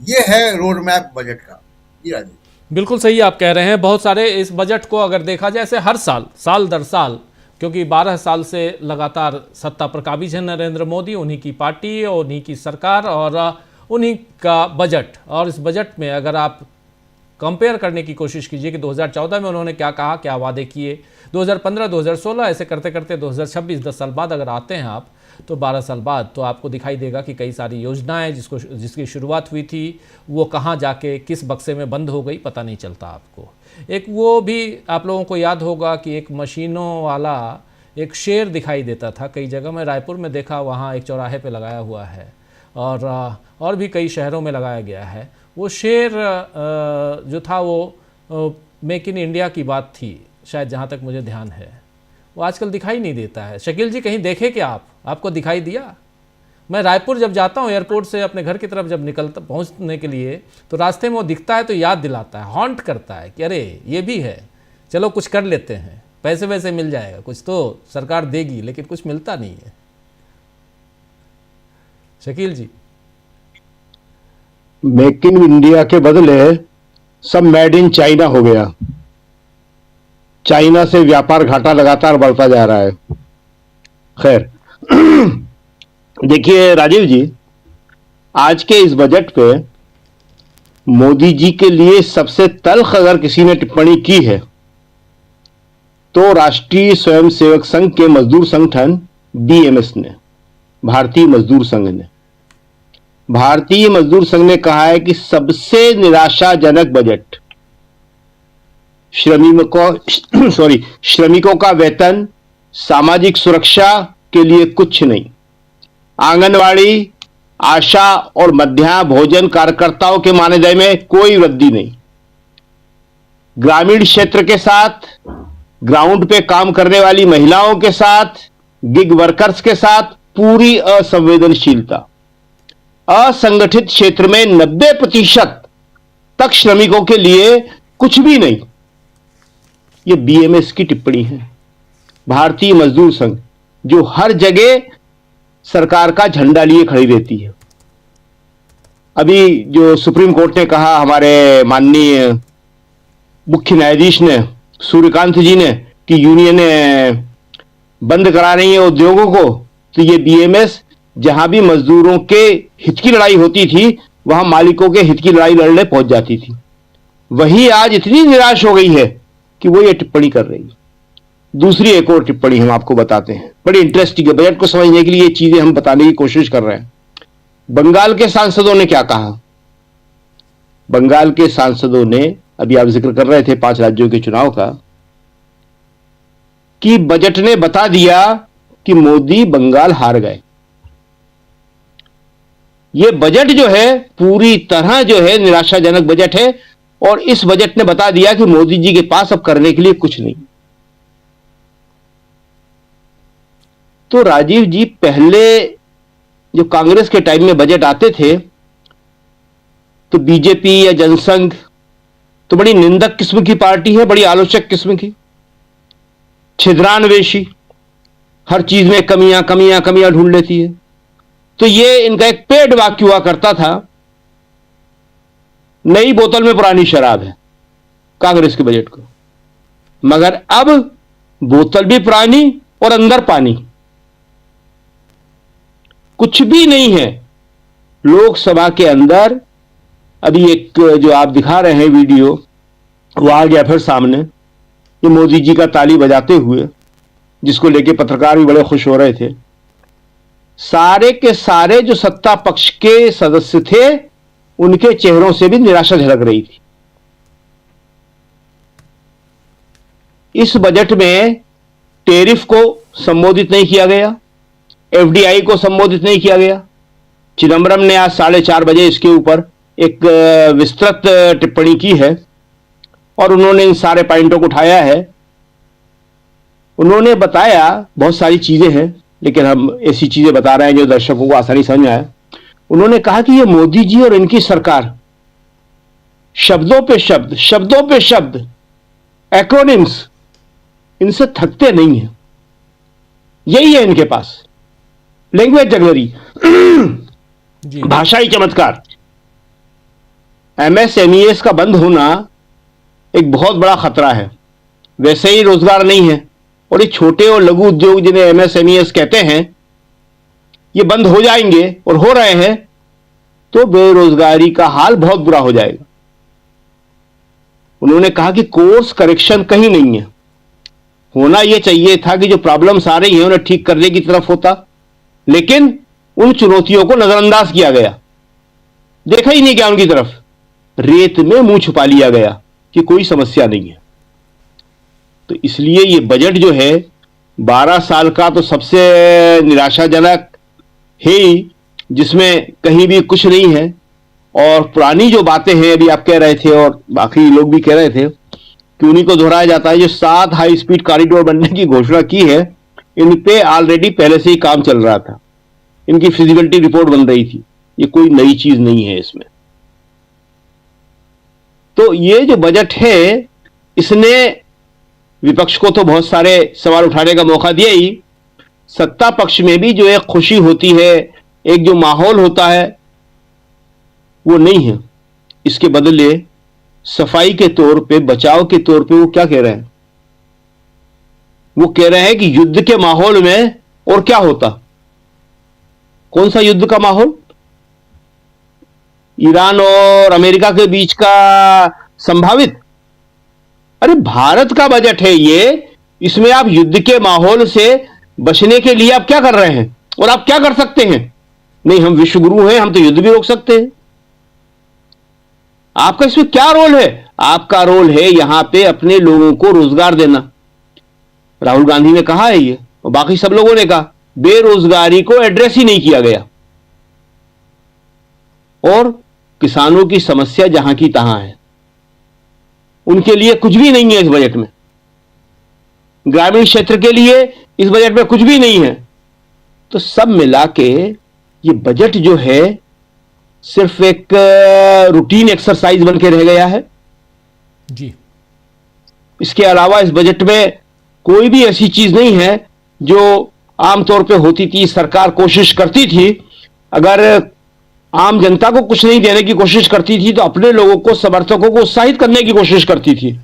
ये है रोड मैप बजट का। जी राजीव। बिल्कुल सही आप कह रहे हैं। बहुत सारे इस बजट को अगर देखा जाए ऐसे हर साल दर साल, क्योंकि 12 साल से लगातार सत्ता पर काबिज है नरेंद्र मोदी, उन्हीं की पार्टी, उन्हीं की सरकार और उन्हीं का बजट। और इस बजट में अगर आप कंपेयर करने की कोशिश कीजिए कि 2014 में उन्होंने क्या कहा, क्या वादे किए, 2015, 2016 ऐसे करते करते 2026 10 साल बाद अगर आते हैं आप, तो 12 साल बाद तो आपको दिखाई देगा कि कई सारी योजनाएं जिसकी शुरुआत हुई थी वो कहाँ जाके किस बक्से में बंद हो गई पता नहीं चलता आपको। एक वो भी आप लोगों को याद होगा कि एक मशीनों वाला एक शेर दिखाई देता था कई जगह। मैं रायपुर में देखा, वहाँ एक चौराहे पे लगाया हुआ है, और भी कई शहरों में लगाया गया है। वो शेर जो था वो मेक इन इंडिया की बात थी शायद, जहाँ तक मुझे ध्यान है। वो आजकल दिखाई नहीं देता है। शकील जी, कहीं देखे क्या आपको दिखाई दिया? मैं रायपुर जब जाता हूँ एयरपोर्ट से अपने घर की तरफ जब पहुँचने के लिए, तो रास्ते में वो दिखता है तो याद दिलाता है, हॉन्ट करता है कि अरे ये भी है, चलो कुछ कर लेते हैं, पैसे वैसे मिल जाएगा, कुछ तो सरकार देगी, लेकिन कुछ मिलता नहीं है। शकील जी। मेक इन इंडिया के बदले सब मेड इन चाइना हो गया। चाइना से व्यापार घाटा लगातार बढ़ता जा रहा है। खैर, देखिए राजीव जी, आज के इस बजट पे मोदी जी के लिए सबसे तल्ख अगर किसी ने टिप्पणी की है तो राष्ट्रीय स्वयंसेवक संघ के मजदूर संगठन बीएमएस ने, भारतीय मजदूर संघ ने। भारतीय मजदूर संघ ने कहा है कि सबसे निराशाजनक बजट श्रमिकों का वेतन, सामाजिक सुरक्षा के लिए कुछ नहीं, आंगनवाड़ी, आशा और मध्याह्न भोजन कार्यकर्ताओं के मानदेय में कोई वृद्धि नहीं, ग्रामीण क्षेत्र के साथ, ग्राउंड पे काम करने वाली महिलाओं के साथ, गिग वर्कर्स के साथ पूरी असंवेदनशीलता, असंगठित क्षेत्र में 90% तक श्रमिकों के लिए कुछ भी नहीं। यह बीएमएस की टिप्पणी है। भारतीय मजदूर संघ जो हर जगह सरकार का झंडा लिए खड़ी रहती है। अभी जो सुप्रीम कोर्ट ने कहा, हमारे माननीय मुख्य न्यायाधीश ने, सूर्यकांत जी ने, कि यूनियनें बंद करा रही हैं उद्योगों को, तो ये बीएमएस जहां भी मजदूरों के हित की लड़ाई होती थी वहां मालिकों के हित की लड़ाई लड़ने पहुंच जाती थी। वही आज इतनी निराश हो गई है कि वो ये टिप्पणी कर रही है। दूसरी एक और टिप्पणी हम आपको बताते हैं, बड़ी इंटरेस्टिंग है। बजट को समझने के लिए ये चीजें हम बताने की कोशिश कर रहे हैं। बंगाल के सांसदों ने क्या कहा? बंगाल के सांसदों ने, अभी आप जिक्र कर रहे थे 5 राज्यों के चुनाव का, कि बजट ने बता दिया कि मोदी बंगाल हार गए। यह बजट जो है पूरी तरह जो है निराशाजनक बजट है, और इस बजट ने बता दिया कि मोदी जी के पास अब करने के लिए कुछ नहीं। तो राजीव जी, पहले जो कांग्रेस के टाइम में बजट आते थे तो बीजेपी या जनसंघ तो बड़ी निंदक किस्म की पार्टी है, बड़ी आलोचक किस्म की, छिद्रान्वेषी, हर चीज में कमियां कमियां कमियां ढूंढ लेती है। तो ये इनका एक पेड वाक्य हुआ करता था, नई बोतल में पुरानी शराब है कांग्रेस के बजट को। मगर अब बोतल भी पुरानी और अंदर पानी, कुछ भी नहीं है। लोकसभा के अंदर अभी एक जो आप दिखा रहे हैं वीडियो, वो आ गया फिर सामने, ये मोदी जी का ताली बजाते हुए, जिसको लेके पत्रकार भी बड़े खुश हो रहे थे। सारे के सारे जो सत्ता पक्ष के सदस्य थे उनके चेहरों से भी निराशा झलक रही थी। इस बजट में टैरिफ को संबोधित नहीं किया गया, एफडीआई को संबोधित नहीं किया गया। चिदम्बरम ने आज 4:30 बजे इसके ऊपर एक विस्तृत टिप्पणी की है और उन्होंने इन सारे पॉइंटों को उठाया है। उन्होंने बताया बहुत सारी चीजें हैं, लेकिन हम ऐसी चीजें बता रहे हैं जो दर्शकों को आसानी समझ में आए। उन्होंने कहा कि ये मोदी जी और इनकी सरकार शब्दों पे शब्द एक्रोनिम्स, इनसे थकते नहीं है। यही है इनके पास, लैंग्वेज जगलरी, भाषाई चमत्कार। एमएसएमईएस का बंद होना एक बहुत बड़ा खतरा है। वैसे ही रोजगार नहीं है और ये छोटे और लघु उद्योग जिन्हें एमएसएमईएस कहते हैं, ये बंद हो जाएंगे और हो रहे हैं, तो बेरोजगारी का हाल बहुत बुरा हो जाएगा। उन्होंने कहा कि कोर्स करेक्शन कहीं नहीं है। होना यह चाहिए था कि जो प्रॉब्लम्स आ रही हैं उन्हें ठीक करने की तरफ होता, लेकिन उन चुनौतियों को नजरअंदाज किया गया, देखा ही नहीं गया उनकी तरफ, रेत में मुंह छुपा लिया गया कि कोई समस्या नहीं है। तो इसलिए ये बजट जो है 12 साल का तो सबसे निराशाजनक है ही, जिसमें कहीं भी कुछ नहीं है। और पुरानी जो बातें हैं, अभी आप कह रहे थे और बाकी लोग भी कह रहे थे कि उन्हीं को दोहराया जाता है। जो 7 हाई स्पीड कॉरिडोर बनने की घोषणा की है, इन पे ऑलरेडी पहले से ही काम चल रहा था, इनकी फिजिबिलिटी रिपोर्ट बन रही थी। ये कोई नई चीज नहीं है इसमें। तो ये जो बजट है, इसने विपक्ष को तो बहुत सारे सवाल उठाने का मौका दिया ही, सत्ता पक्ष में भी जो एक खुशी होती है, एक जो माहौल होता है, वो नहीं है। इसके बदले सफाई के तौर पे, बचाव के तौर पे वो क्या कह रहे हैं? वो कह रहे हैं कि युद्ध के माहौल में और क्या होता। कौन सा युद्ध का माहौल? ईरान और अमेरिका के बीच का संभावित? अरे भारत का बजट है ये, इसमें आप युद्ध के माहौल से बचने के लिए आप क्या कर रहे हैं और आप क्या कर सकते हैं? नहीं, हम विश्वगुरु हैं, हम तो युद्ध भी रोक सकते हैं। आपका इसमें क्या रोल है? आपका रोल है यहां पे अपने लोगों को रोजगार देना। राहुल गांधी ने कहा है ये, और बाकी सब लोगों ने कहा, बेरोजगारी को एड्रेस ही नहीं किया गया। और किसानों की समस्या जहां की तहां है, उनके लिए कुछ भी नहीं है इस बजट में। ग्रामीण क्षेत्र के लिए इस बजट में कुछ भी नहीं है। तो सब मिला के ये बजट जो है सिर्फ एक रूटीन एक्सरसाइज बन के रह गया है जी। इसके अलावा इस बजट में कोई भी ऐसी चीज नहीं है जो आमतौर पे होती थी। सरकार कोशिश करती थी, अगर आम जनता को कुछ नहीं देने की कोशिश करती थी तो अपने लोगों को, समर्थकों को उत्साहित करने की कोशिश करती थी।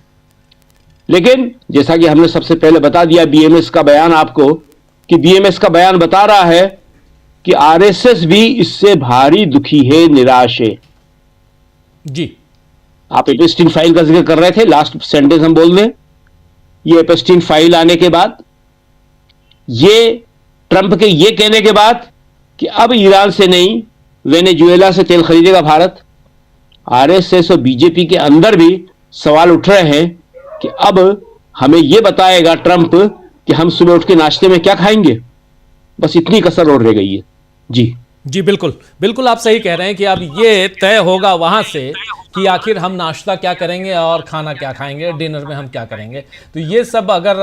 लेकिन जैसा कि हमने सबसे पहले बता दिया बीएमएस का बयान आपको, कि बीएमएस का बयान बता रहा है कि आरएसएस भी इससे भारी दुखी है, निराश है जी। आप एपेस्टीन फाइल का जिक्र कर रहे थे, लास्ट सेंटेंस हम बोल दें, ये एपेस्टीन फाइल आने के बाद, ये ट्रंप के ये कहने के बाद कि अब ईरान से नहीं वेनेजुएला से तेल खरीदेगा भारत, आरएसएस और बीजेपी के अंदर भी सवाल उठ रहे हैं कि अब हमें यह बताएगा ट्रंप कि हम सुबह उठ के नाश्ते में क्या खाएंगे। बस इतनी कसर और रह गई है जी। जी बिल्कुल बिल्कुल, आप सही कह रहे हैं कि अब ये तय होगा वहां से कि आखिर हम नाश्ता क्या करेंगे और खाना क्या खाएंगे, डिनर में हम क्या करेंगे। तो ये सब अगर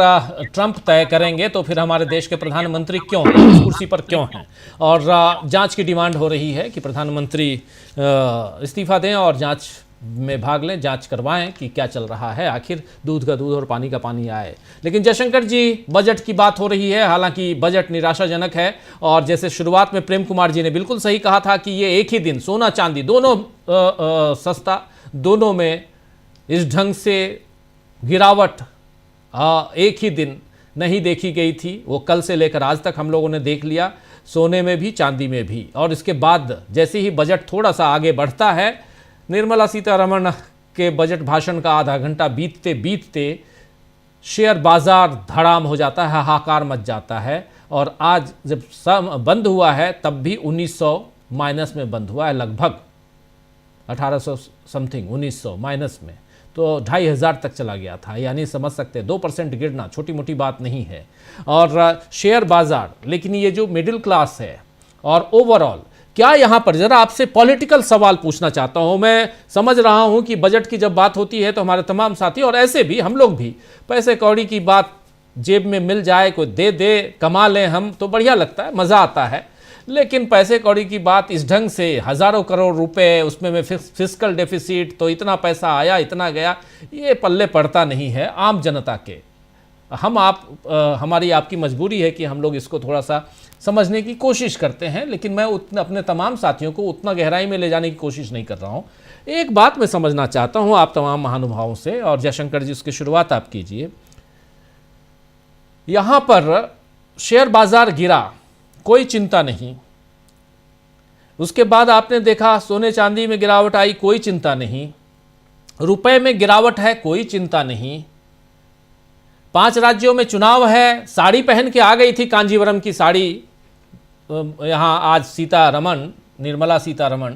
ट्रंप तय करेंगे तो फिर हमारे देश के प्रधानमंत्री क्यों हैं, इस कुर्सी पर क्यों हैं। और जांच की डिमांड हो रही है कि प्रधानमंत्री इस्तीफा दें और जांच में भाग लें, जांच करवाएं कि क्या चल रहा है, आखिर दूध का दूध और पानी का पानी आए। लेकिन जयशंकर जी, बजट की बात हो रही है, हालांकि बजट निराशाजनक है। और जैसे शुरुआत में प्रेम कुमार जी ने बिल्कुल सही कहा था कि ये एक ही दिन सोना चांदी दोनों सस्ता, दोनों में इस ढंग से गिरावट एक ही दिन नहीं देखी गई थी। वो कल से लेकर आज तक हम लोगों ने देख लिया, सोने में भी चांदी में भी। और इसके बाद जैसे ही बजट थोड़ा सा आगे बढ़ता है, निर्मला सीतारमण के बजट भाषण का आधा घंटा बीतते बीतते शेयर बाजार धड़ाम हो जाता है, हाहाकार मच जाता है और आज जब सब बंद हुआ है तब भी 1900 माइनस में बंद हुआ है, लगभग 1800 समथिंग 1900 माइनस में, तो 2500 तक चला गया था। यानी समझ सकते हैं 2% गिरना छोटी मोटी बात नहीं है। और शेयर बाजार, लेकिन ये जो मिडिल क्लास है और ओवरऑल, क्या यहाँ पर जरा आपसे पॉलिटिकल सवाल पूछना चाहता हूँ। मैं समझ रहा हूँ कि बजट की जब बात होती है तो हमारे तमाम साथी और ऐसे भी हम लोग भी पैसे कौड़ी की बात, जेब में मिल जाए, कोई दे दे, कमा लें हम, तो बढ़िया लगता है, मज़ा आता है। लेकिन पैसे कौड़ी की बात इस ढंग से, हज़ारों करोड़ रुपए, उसमें में फिस्कल डेफिसिट, तो इतना पैसा आया इतना गया, ये पल्ले पड़ता नहीं है आम जनता के। हमारी आपकी मजबूरी है कि हम लोग इसको थोड़ा सा समझने की कोशिश करते हैं, लेकिन मैं अपने तमाम साथियों को उतना गहराई में ले जाने की कोशिश नहीं कर रहा हूँ। एक बात मैं समझना चाहता हूँ आप तमाम महानुभावों से, और जयशंकर जी उसकी शुरुआत आप कीजिए। यहाँ पर शेयर बाजार गिरा, कोई चिंता नहीं। उसके बाद आपने देखा सोने चांदी में गिरावट आई, कोई चिंता नहीं। रुपए में गिरावट है, कोई चिंता नहीं। 5 राज्यों में चुनाव है, साड़ी पहन के आ गई थी, कांजीवरम की साड़ी। यहाँ आज सीतारमण, निर्मला सीतारमण,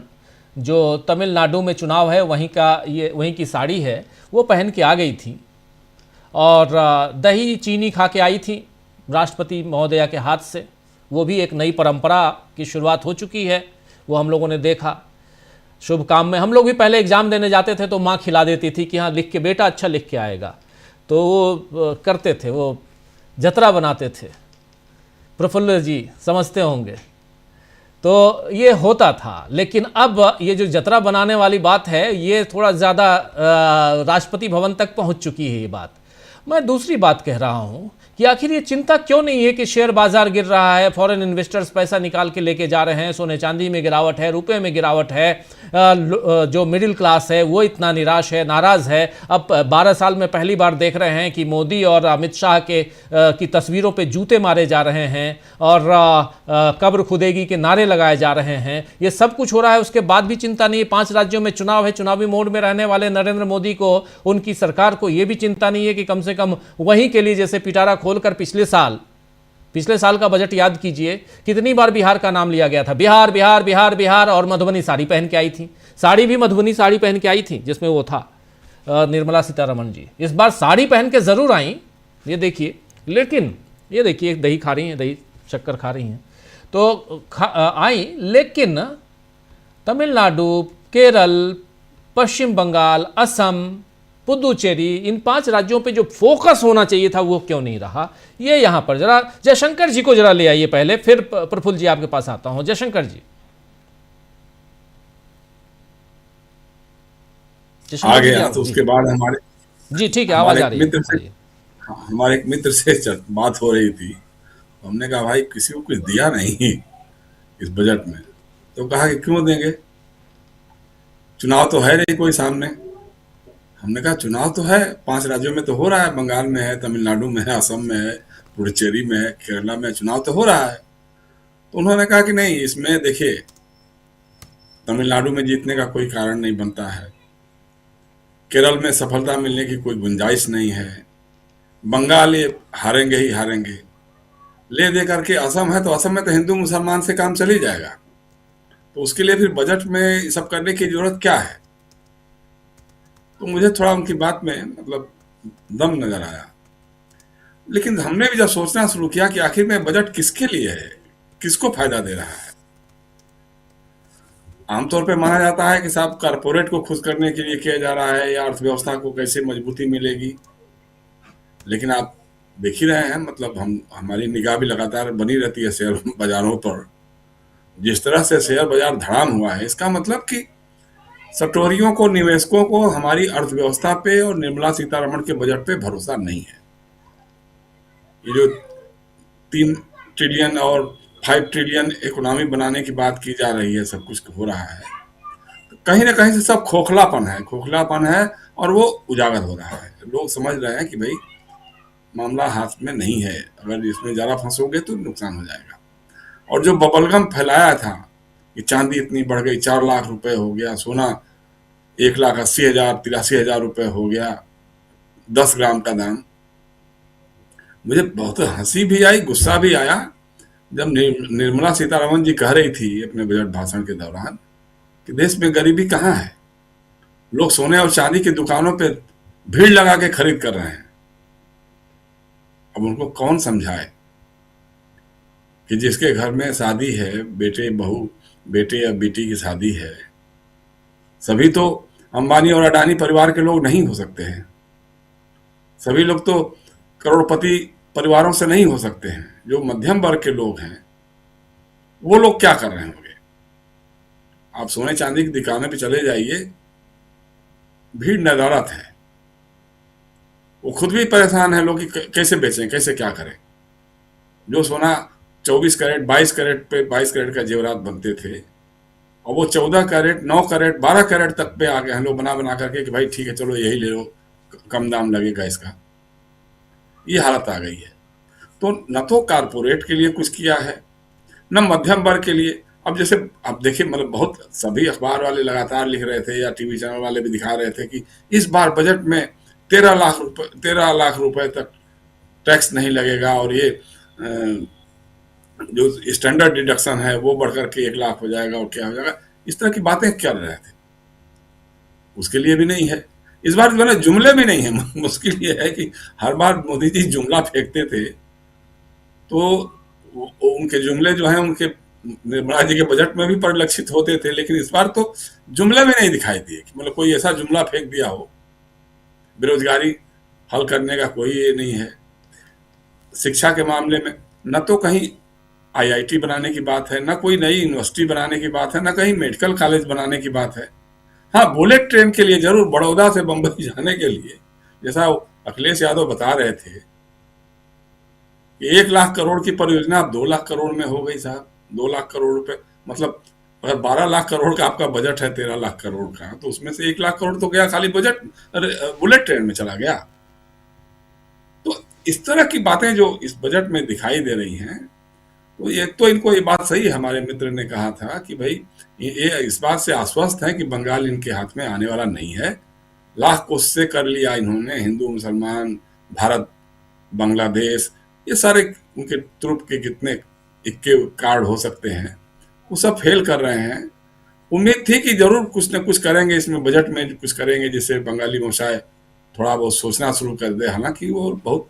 जो तमिलनाडु में चुनाव है वहीं की साड़ी है, वो पहन के आ गई थी। और दही चीनी खा के आई थी राष्ट्रपति महोदया के हाथ से। वो भी एक नई परंपरा की शुरुआत हो चुकी है, वो हम लोगों ने देखा। शुभ काम में हम लोग भी पहले एग्जाम देने जाते थे तो माँ खिला देती थी कि हाँ लिख के बेटा, अच्छा लिख के आएगा, तो वो करते थे, वो जतरा बनाते थे। प्रफुल्ल जी समझते होंगे, तो ये होता था। लेकिन अब ये जो जतरा बनाने वाली बात है, ये थोड़ा ज़्यादा राष्ट्रपति भवन तक पहुंच चुकी है ये बात। मैं दूसरी बात कह रहा हूं कि आखिर ये चिंता क्यों नहीं है कि शेयर बाजार गिर रहा है, फॉरेन इन्वेस्टर्स पैसा निकाल के लेके जा रहे हैं, सोने चांदी में गिरावट है, रुपए में गिरावट है, जो मिडिल क्लास है वो इतना निराश है, नाराज़ है। अब 12 साल में पहली बार देख रहे हैं कि मोदी और अमित शाह की तस्वीरों पे जूते मारे जा रहे हैं और कब्र खुदेगी के नारे लगाए जा रहे हैं। ये सब कुछ हो रहा है, उसके बाद भी चिंता नहीं है। 5 राज्यों में चुनाव है, चुनावी मोड में रहने वाले नरेंद्र मोदी को, उनकी सरकार को ये भी चिंता नहीं है कि कम से कम वहीं के लिए, जैसे पिटारा खोलकर पिछले साल का बजट याद कीजिए, कितनी बार बिहार का नाम लिया गया था, बिहार बिहार बिहार बिहार, और मधुबनी साड़ी पहन के आई थी। साड़ी भी मधुबनी साड़ी पहन के आई थी जिसमें वो था निर्मला सीतारमण जी। इस बार साड़ी पहन के जरूर आई, ये देखिए। लेकिन ये देखिए, दही खा रही हैं, दही शक्कर खा रही हैं, तो आई। लेकिन तमिलनाडु, केरल, पश्चिम बंगाल, असम, पुदुचेरी, इन 5 राज्यों पे जो फोकस होना चाहिए था वो क्यों नहीं रहा? ये यहाँ पर जरा जयशंकर जी को जरा ले आइए पहले, फिर प्रफुल्ल जी आपके पास आता हूं। जयशंकर जी, आ गया तो उसके बाद हमारे जी ठीक है, आवाज आ रही है। हमारे एक मित्र से बात हो रही थी, हमने कहा भाई किसी को कुछ दिया नहीं इस बजट में, तो कहा कि क्यों देंगे, चुनाव तो है नहीं कोई सामने। हमने कहा चुनाव तो है, 5 राज्यों में तो हो रहा है, बंगाल में है, तमिलनाडु में है, असम में है, पुडुचेरी में है, केरला में चुनाव तो हो रहा है। तो उन्होंने कहा कि नहीं, इसमें देखिए तमिलनाडु में जीतने का कोई कारण नहीं बनता है, केरल में सफलता मिलने की कोई गुंजाइश नहीं है, बंगाल ये हारेंगे ही हारेंगे। ले दे करके असम है, तो असम में तो हिंदू मुसलमान से काम चल ही जाएगा, तो उसके लिए फिर बजट में सब करने की जरूरत क्या है? तो मुझे थोड़ा उनकी बात में मतलब दम नजर आया। लेकिन हमने भी जब सोचना शुरू किया कि आखिर में बजट किसके लिए है, किसको फायदा दे रहा है। आमतौर पे माना जाता है कि साहब कारपोरेट को खुश करने के लिए किया जा रहा है, या अर्थव्यवस्था को कैसे मजबूती मिलेगी। लेकिन आप देख ही रहे हैं, मतलब हमारी निगाह भी लगातार बनी रहती है शेयर बाजारों पर। जिस तरह से शेयर बाजार धड़ाम हुआ है, इसका मतलब कि सटोरियों को, निवेशकों को हमारी अर्थव्यवस्था पे और निर्मला सीतारमण के बजट पे भरोसा नहीं है। ये जो 3 ट्रिलियन और 5 ट्रिलियन इकोनॉमी बनाने की बात की जा रही है, सब कुछ हो रहा है, तो कहीं ना कहीं से सब खोखलापन है और वो उजागर हो रहा है। लोग समझ रहे हैं कि भाई मामला हाथ में नहीं है, अगर इसमें ज़्यादा फंसोगे तो नुकसान हो जाएगा। और जो बबलगम फैलाया था कि चांदी इतनी बढ़ गई, 4 लाख रुपए हो गया, सोना 1,80,000 83,000 रुपए हो गया 10 ग्राम का दाम, मुझे बहुत हंसी भी आई, गुस्सा भी आया जब निर्मला सीतारमण जी कह रही थी अपने बजट भाषण के दौरान कि देश में गरीबी कहाँ है, लोग सोने और चांदी की दुकानों पे भीड़ लगा के खरीद कर रहे हैं। अब उनको कौन समझाए कि जिसके घर में शादी है, बेटे बहू बेटे या बेटी की शादी है, सभी तो अंबानी और अडानी परिवार के लोग नहीं हो सकते हैं, सभी लोग तो करोड़पति परिवारों से नहीं हो सकते हैं। जो मध्यम वर्ग के लोग हैं वो लोग क्या कर रहे होंगे? आप सोने चांदी की दुकानें पे चले जाइए, भीड़ नदारत है, वो खुद भी परेशान है लोग कि कैसे बेचें, कैसे क्या करें। जो सोना 24 कैरेट 22 कैरेट पे 22 कैरेट का जेवरात बनते थे और वो 14 कैरेट 9 कैरेट 12 कैरेट तक पे आ गए हैं लोग बना करके कि भाई ठीक है चलो यही ले लो, कम दाम लगेगा इसका। ये हालत आ गई है। तो न तो कारपोरेट के लिए कुछ किया है, न मध्यम वर्ग के लिए। अब जैसे अब देखिए, मतलब बहुत सभी अखबार वाले लगातार लिख रहे थे या टीवी चैनल वाले भी दिखा रहे थे कि इस बार बजट में 13 लाख रुपए तक टैक्स नहीं लगेगा और ये जो स्टैंडर्ड डिडक्शन है वो बढ़कर के 1 लाख हो जाएगा और क्या हो जाएगा, इस तरह की बातें कर रहे थे। उसके लिए भी नहीं है इस बार, जो है ना, जुमले भी नहीं है। मुश्किल ये है कि हर बार मोदी जी जुमला फेंकते थे तो उनके जुमले जो हैं उनके निर्मला जी के बजट में भी परिलक्षित होते थे, लेकिन इस बार तो जुमले में नहीं दिखाई दिए कि मतलब कोई ऐसा जुमला फेंक दिया हो। बेरोजगारी हल करने का कोई ये नहीं है। शिक्षा के मामले में न तो कहीं आईआईटी बनाने की बात है, न कोई नई यूनिवर्सिटी बनाने की बात है, न कहीं मेडिकल कॉलेज बनाने की बात है। हाँ, बुलेट ट्रेन के लिए जरूर बड़ौदा से बंबई जाने के लिए, जैसा अखिलेश यादव बता रहे थे कि 1 लाख करोड़ की परियोजना अब 2 लाख करोड़ में हो गई साहब। 2 लाख करोड़ रुपए, मतलब अगर 12 लाख करोड़ का आपका बजट है 13 लाख करोड़ का, तो उसमें से 1 लाख करोड़ तो गया खाली बजट बुलेट ट्रेन में चला गया। तो इस तरह की बातें जो इस बजट में दिखाई दे रही हैं, तो ये तो इनको ये बात सही है, हमारे मित्र ने कहा था कि भाई ये इस बात से आश्वस्त है कि बंगाल इनके हाथ में आने वाला नहीं है। लाख कोशिशें कर लिया इन्होंने, हिंदू मुसलमान भारत बांग्लादेश, ये सारे उनके ट्रुप के कितने इक्के कार्ड हो सकते हैं, वो सब फेल कर रहे हैं। उम्मीद थी कि जरूर कुछ न कुछ करेंगे, इसमें बजट में कुछ करेंगे जिससे बंगाली मुशाए थोड़ा बहुत सोचना शुरू कर दे। हालांकि वो बहुत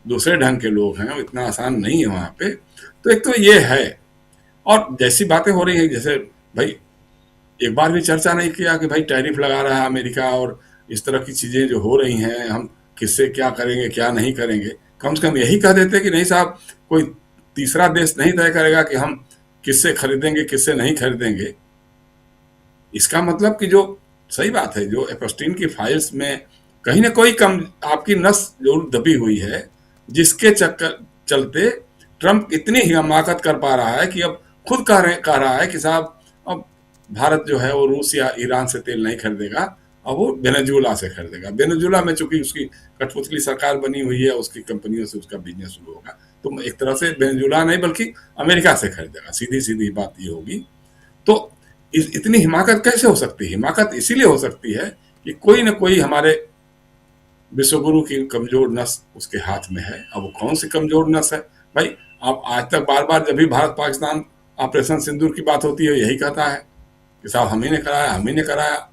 दूसरे ढंग के लोग हैं, इतना आसान नहीं है वहां पे। तो एक तो ये है, और जैसी बातें हो रही हैं, जैसे भाई एक बार भी चर्चा नहीं किया कि भाई टैरिफ लगा रहा है अमेरिका और इस तरह की चीजें जो हो रही हैं, हम किससे क्या करेंगे क्या नहीं करेंगे। कम से कम यही कह देते कि नहीं साहब, कोई तीसरा देश नहीं तय करेगा कि हम किससे खरीदेंगे किससे नहीं खरीदेंगे। इसका मतलब कि जो सही बात है, जो एपस्टीन की फाइल्स में कहीं ना कोई कम आपकी नस जरूर दबी हुई है, जिसके चलते ट्रंप इतनी हिमाकत कर पा रहा है कि अब खुद कह रहा है कि साहब अब भारत जो है वो रूस या ईरान से तेल नहीं खरीदेगा, अब वो वेनेजुएला से खरीदेगा। वेनेजुएला में चूंकि उसकी कठपुतली सरकार बनी हुई है, उसकी कंपनियों से उसका बिजनेस शुरू होगा, तो एक तरह से वेनेजुएला नहीं बल्कि अमेरिका से खरीदेगा। सीधी सीधी बात ये होगी। तो इतनी हिमाकत कैसे हो सकती है? हिमाकत इसीलिए हो सकती है कि कोई ना कोई हमारे विश्वगुरु की कमजोर नस उसके हाथ में है। अब वो कौन सी कमजोर नस है भाई? आप आज तक बार बार जब भी भारत पाकिस्तान ऑपरेशन सिंदूर की बात होती है यही कहता है कि साहब हम ही ने कराया, हम ही ने कराया,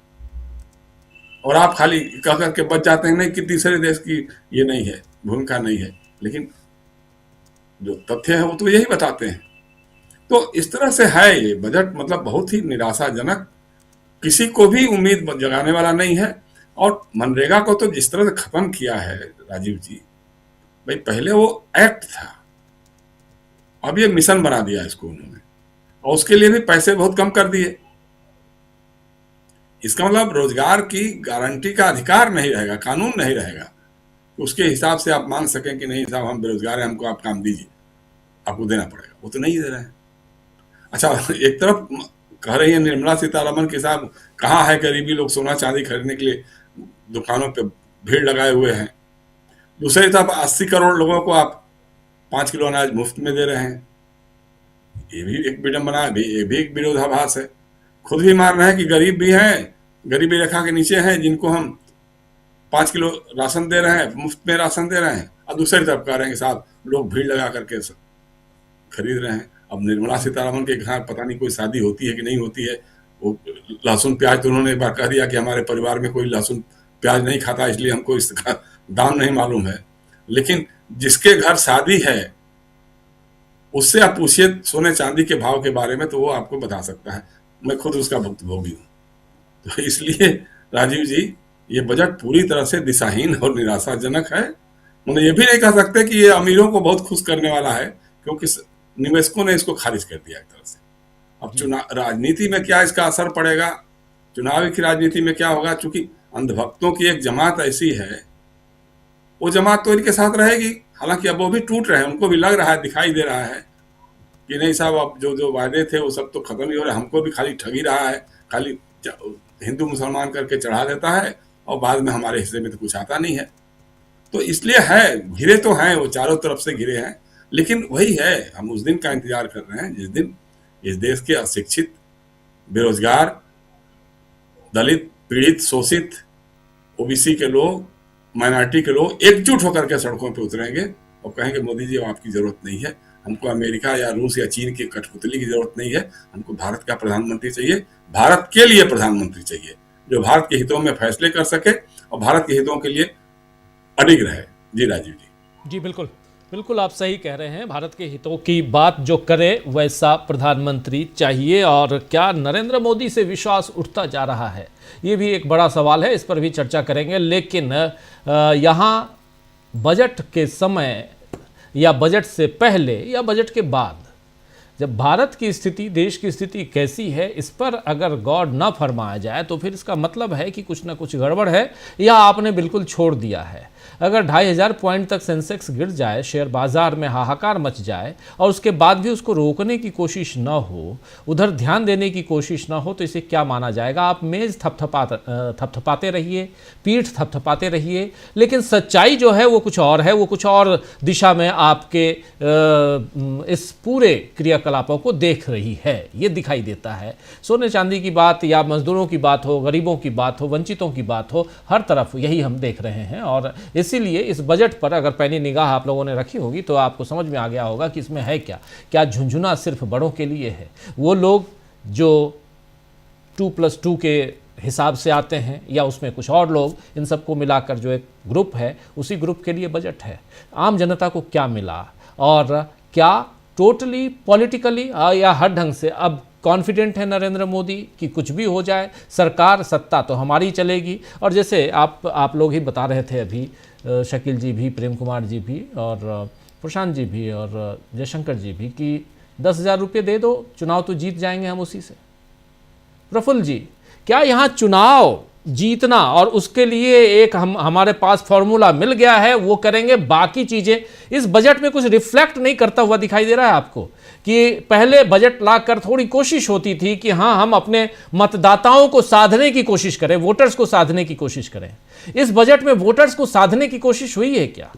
और आप खाली कह करके बच जाते हैं नहीं कि तीसरे देश की ये नहीं है, भूमिका नहीं है, लेकिन जो तथ्य है वो तो यही बताते हैं। तो इस तरह से है ये बजट, मतलब बहुत ही निराशाजनक, किसी को भी उम्मीद जगाने वाला नहीं है। और मनरेगा को तो जिस तरह से खत्म किया है राजीव जी, भाई पहले वो एक्ट था, अब ये मिशन बना दिया इसको उन्होंने, और उसके लिए भी पैसे बहुत कम कर दिए। इसका मतलब रोजगार की गारंटी का अधिकार नहीं रहेगा, कानून नहीं रहेगा, उसके हिसाब से आप मांग सकें कि नहीं साहब हम बेरोजगार हैं, हमको आप काम दीजिए, आपको देना पड़ेगा। वो तो नहीं दे रहे हैं। अच्छा, एक तरफ कह रही है निर्मला सीतारमण के साहब कहाँ है गरीबी, लोग सोना चांदी खरीदने के लिए दुकानों पे भीड़ लगाए हुए हैं, दूसरी तरफ 80 करोड़ लोगों को आप 5 किलो अनाज मुफ्त में दे रहे हैं। ये भी एक विडंबना है, ये भी एक विरोधाभास है। खुद भी मान रहे हैं कि गरीब भी हैं, गरीबी रेखा के नीचे हैं, जिनको हम 5 किलो राशन दे रहे हैं, मुफ्त में राशन दे रहे हैं, और दूसरी तरफ कह रहे हैं कि साहब लोग भीड़ लगा करके खरीद रहे हैं। अब निर्मला सीतारमण के घर पता नहीं कोई शादी होती है कि नहीं होती है, वो लहसुन प्याज तो उन्होंने एक बार कह दिया कि हमारे परिवार में कोई लहसुन प्याज नहीं खाता, इसलिए हमको इसका दाम नहीं मालूम है। लेकिन जिसके घर शादी है उससे आप पूछिए सोने चांदी के भाव के बारे में, तो वो आपको बता सकता है। मैं खुद उसका भुक्तभोगी हूँ। तो इसलिए राजीव जी, ये बजट पूरी तरह से दिशाहीन और निराशाजनक है। उन्हें ये भी नहीं कह सकते कि ये अमीरों को बहुत खुश करने वाला है, क्योंकि निवेशकों ने इसको खारिज कर दिया एक तरह से। अब चुनाव राजनीति में क्या इसका असर पड़ेगा, चुनाव की राजनीति में क्या होगा, चूंकि अंधभक्तों की एक जमात ऐसी है, वो जमात तो इनके साथ रहेगी। हालांकि अब वो भी टूट रहे हैं, उनको भी लग रहा है, दिखाई दे रहा है कि नहीं साहब, अब जो जो वायदे थे वो सब तो खत्म ही हो रहे, हमको भी खाली ठगी रहा है, खाली हिंदू मुसलमान करके चढ़ा देता है और बाद में हमारे हिस्से में तो कुछ आता नहीं है। तो इसलिए है, घिरे तो हैं, वो चारों तरफ से घिरे हैं, लेकिन वही है, हम उस दिन का इंतजार कर रहे हैं जिस दिन इस देश के अशिक्षित, बेरोजगार, दलित, पीड़ित, शोषित, ओबीसी के लोग, माइनॉरिटी के लोग एकजुट होकर के सड़कों पे उतरेंगे और कहेंगे मोदी जी अब आपकी जरूरत नहीं है, हमको अमेरिका या रूस या चीन की कठपुतली की जरूरत नहीं है, हमको भारत का प्रधानमंत्री चाहिए, भारत के लिए प्रधानमंत्री चाहिए, जो भारत के हितों में फैसले कर सके और भारत के हितों के लिए अडिग रहे। जी राजीव जी। जी बिल्कुल बिल्कुल, आप सही कह रहे हैं। भारत के हितों की बात जो करे वैसा प्रधानमंत्री चाहिए। और क्या नरेंद्र मोदी से विश्वास उठता जा रहा है, ये भी एक बड़ा सवाल है, इस पर भी चर्चा करेंगे। लेकिन यहाँ बजट के समय या बजट से पहले या बजट के बाद जब भारत की स्थिति, देश की स्थिति कैसी है, इस पर अगर गौर न फरमाया जाए तो फिर इसका मतलब है कि कुछ ना कुछ गड़बड़ है या आपने बिल्कुल छोड़ दिया है। अगर 2500 पॉइंट तक सेंसेक्स गिर जाए, शेयर बाजार में हाहाकार मच जाए और उसके बाद भी उसको रोकने की कोशिश न हो, उधर ध्यान देने की कोशिश न हो, तो इसे क्या माना जाएगा? आप मेज थपथपाते रहिए, पीठ थपथपाते रहिए, लेकिन सच्चाई जो है वो कुछ और है, वो कुछ और दिशा में आपके इस पूरे क्रियाकलापों को देख रही है, ये दिखाई देता है। सोने चांदी की बात या मजदूरों की बात हो, गरीबों की बात हो, वंचितों की बात हो, हर तरफ यही हम देख रहे हैं। और इसीलिए इस बजट पर अगर पैनी निगाह आप लोगों ने रखी होगी तो आपको समझ में आ गया होगा कि इसमें है क्या। क्या झुंझुना सिर्फ बड़ों के लिए है? वो लोग जो 2+2 के हिसाब से आते हैं या उसमें कुछ और लोग, इन सबको मिलाकर जो एक ग्रुप है, उसी ग्रुप के लिए बजट है। आम जनता को क्या मिला और क्या टोटली पॉलिटिकली या हर ढंग से अब कॉन्फिडेंट है नरेंद्र मोदी कि कुछ भी हो जाए, सरकार, सत्ता तो हमारी चलेगी। और जैसे आप लोग ही बता रहे थे अभी, शकील जी भी, प्रेम कुमार जी भी और प्रशांत जी भी और जयशंकर जी भी, कि 10,000 रुपये दे दो, चुनाव तो जीत जाएंगे हम उसी से। प्रफुल्ल जी, क्या यहाँ चुनाव जीतना और उसके लिए एक हमारे पास फॉर्मूला मिल गया है, वो करेंगे, बाकी चीज़ें इस बजट में कुछ रिफ्लेक्ट नहीं करता हुआ दिखाई दे रहा है आपको? कि पहले बजट लाकर थोड़ी कोशिश होती थी कि हाँ, हम अपने मतदाताओं को साधने की कोशिश करें, वोटर्स को साधने की कोशिश करें। इस बजट में वोटर्स को साधने की कोशिश हुई है क्या?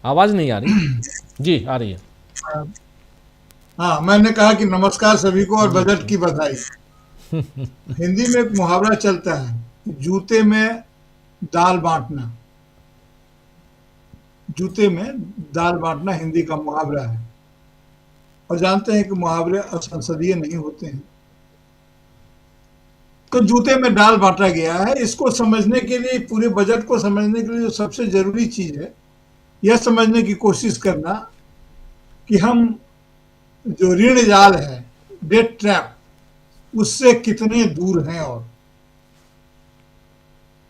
आवाज नहीं आ रही जी? आ रही है। हाँ, मैंने कहा कि नमस्कार सभी को और बजट की बधाई। हिंदी में एक मुहावरा चलता है, जूते में दाल बांटना। जूते में दाल बांटना हिंदी का मुहावरा है। और जानते हैं कि मुहावरे असंसदीय नहीं होते हैं। तो जूते में दाल बांटा गया है। इसको समझने के लिए, पूरे बजट को समझने के लिए जो सबसे जरूरी चीज है, यह समझने की कोशिश करना कि हम जो ऋण जाल है, डेट ट्रैप, उससे कितने दूर हैं। और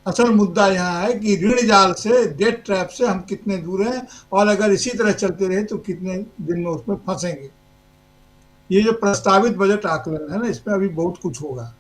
असल मुद्दा यहाँ है कि ऋण जाल से, डेट ट्रैप से हम कितने दूर हैं और अगर इसी तरह चलते रहे तो कितने दिन में उसमें फंसेंगे। ये जो प्रस्तावित बजट आकलन है ना, इसमें अभी बहुत कुछ होगा।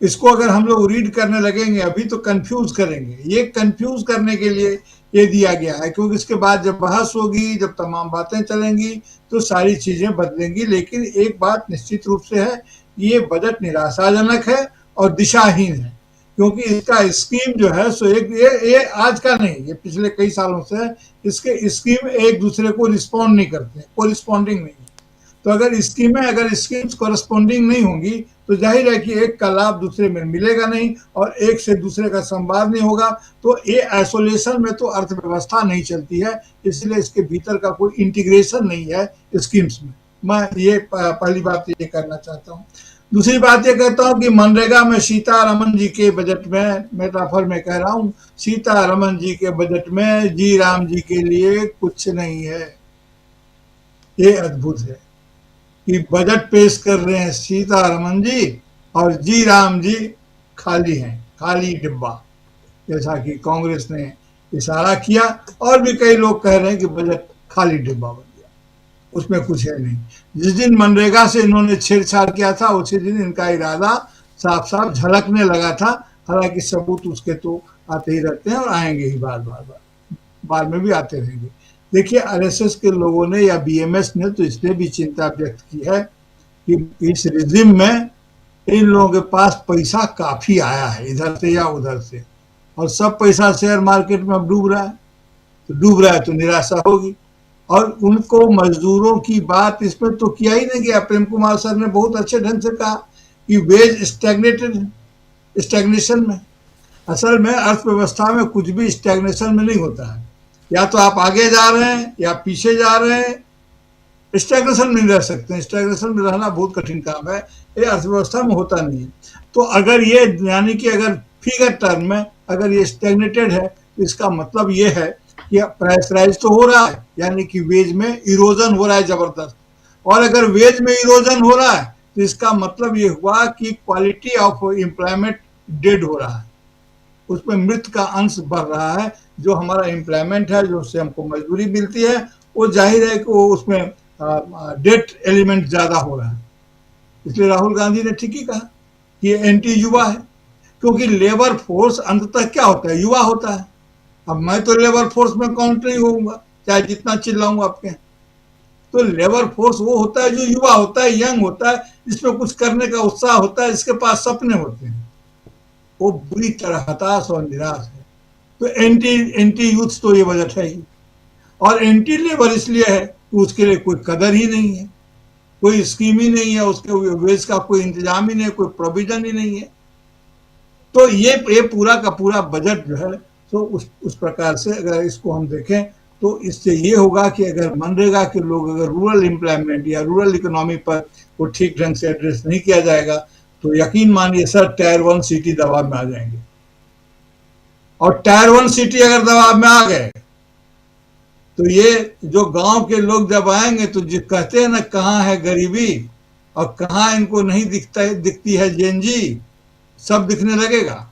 इसको अगर हम लोग रीड करने लगेंगे अभी तो कंफ्यूज करेंगे। ये कंफ्यूज करने के लिए ये दिया गया है, क्योंकि इसके बाद जब बहस होगी, जब तमाम बातें चलेंगी तो सारी चीजें बदलेंगी। लेकिन एक बात निश्चित रूप से है, ये बजट निराशाजनक है और दिशाहीन है, क्योंकि इसका स्कीम जो है सो ये आज का नहीं, ये पिछले कई सालों से इसके स्कीम एक दूसरे को रिस्पॉन्ड नहीं करते हैं, कोरिस्पॉन्डिंग नहीं। तो अगर स्कीम्स कॉरेस्पॉन्डिंग नहीं होंगी तो जाहिर है कि एक का लाभ दूसरे में मिलेगा नहीं और एक से दूसरे का संवाद नहीं होगा, तो ये आइसोलेशन में तो अर्थव्यवस्था नहीं चलती है, इसलिए इसके भीतर का कोई इंटीग्रेशन नहीं है स्कीम्स में। मैं ये पहली बात ये करना चाहता हूँ। दूसरी बात ये कहता हूँ कि मनरेगा में सीतारमन जी के बजट में, मेटाफर में कह रहा हूँ, सीतारमन जी के बजट में जी राम जी के लिए कुछ नहीं है। ये अद्भुत है कि बजट पेश कर रहे हैं सीतारमन जी और जी राम जी खाली हैं, खाली डिब्बा, जैसा कि कांग्रेस ने इशारा किया और भी कई लोग कह रहे हैं कि बजट खाली डिब्बा बन गया, उसमें कुछ है नहीं। जिस दिन मनरेगा से इन्होंने छेड़छाड़ किया था उसी दिन इनका इरादा साफ साफ झलकने लगा था, हालांकि सबूत उसके तो आते ही रहते हैं और आएंगे ही बार में भी आते रहेंगे। देखिए, आरएसएस के लोगों ने या बीएमएस ने तो इसलिए भी चिंता व्यक्त की है कि इस रिजिम में इन लोगों के पास पैसा काफी आया है इधर से या उधर से, और सब पैसा शेयर मार्केट में अब डूब रहा है तो निराशा होगी। और उनको मजदूरों की बात इसमें तो किया ही नहीं गया। प्रेम कुमार सर ने बहुत अच्छे ढंग से कहा कि वेज स्टैग्नेशन में, असल में अर्थव्यवस्था में कुछ भी स्टैग्नेशन में नहीं होता है, या तो आप आगे जा रहे हैं या पीछे जा रहे हैं। स्टैग्नेशन में नहीं रह सकते, स्टैग्नेशन में रहना बहुत कठिन काम है, ये अर्थव्यवस्था में होता नहीं है। तो अगर ये यानी कि अगर फिगर टर्म में अगर ये स्टैग्नेटेड है तो इसका मतलब ये है कि प्राइस राइज तो हो रहा है, यानी कि वेज में इरोजन हो रहा है जबरदस्त, और अगर वेज में इरोजन हो रहा है तो इसका मतलब ये हुआ कि क्वालिटी ऑफ एम्प्लॉयमेंट डेड हो रहा है, उसमें मृत का अंश बढ़ रहा है। जो हमारा एम्प्लॉयमेंट है, जो उससे हमको मजदूरी मिलती है, वो जाहिर है कि वो उसमें डेट एलिमेंट ज्यादा हो रहा है। इसलिए राहुल गांधी ने ठीक ही कहा कि ये एंटी युवा है, क्योंकि लेबर फोर्स अंततः क्या होता है, युवा होता है। अब मैं तो लेबर फोर्स में काउंट नहीं होऊंगा चाहे जितना चिल्लाऊंगा आपके, तो लेबर फोर्स वो होता है जो युवा होता है, यंग होता है, जिसमें कुछ करने का उत्साह होता है, जिसके पास सपने होते हैं। वो बुरी तरह हताश और निराश है। तो एंटी यूथ तो ये बजट है ही, और एंटी लेबर इसलिए है कि उसके लिए कोई कदर ही नहीं है, कोई स्कीम ही नहीं है, उसके वेज का कोई इंतजाम ही नहीं है, कोई प्रोविजन ही नहीं है। तो ये पूरा का पूरा बजट जो है तो उस प्रकार से अगर इसको हम देखें तो इससे ये होगा कि अगर मनरेगा के लोग अगर रूरल एम्प्लॉयमेंट या रूरल इकोनॉमी पर वो ठीक ढंग से एड्रेस नहीं किया जाएगा तो यकीन मानिए सर टायर 1 सिटी दबाव में आ जाएंगे। और टायर 1 सिटी अगर दबाव में आ गए तो ये जो गांव के लोग जब आएंगे तो जो कहते हैं ना कहाँ है गरीबी और कहाँ इनको नहीं दिखती है जेनजी, सब दिखने लगेगा।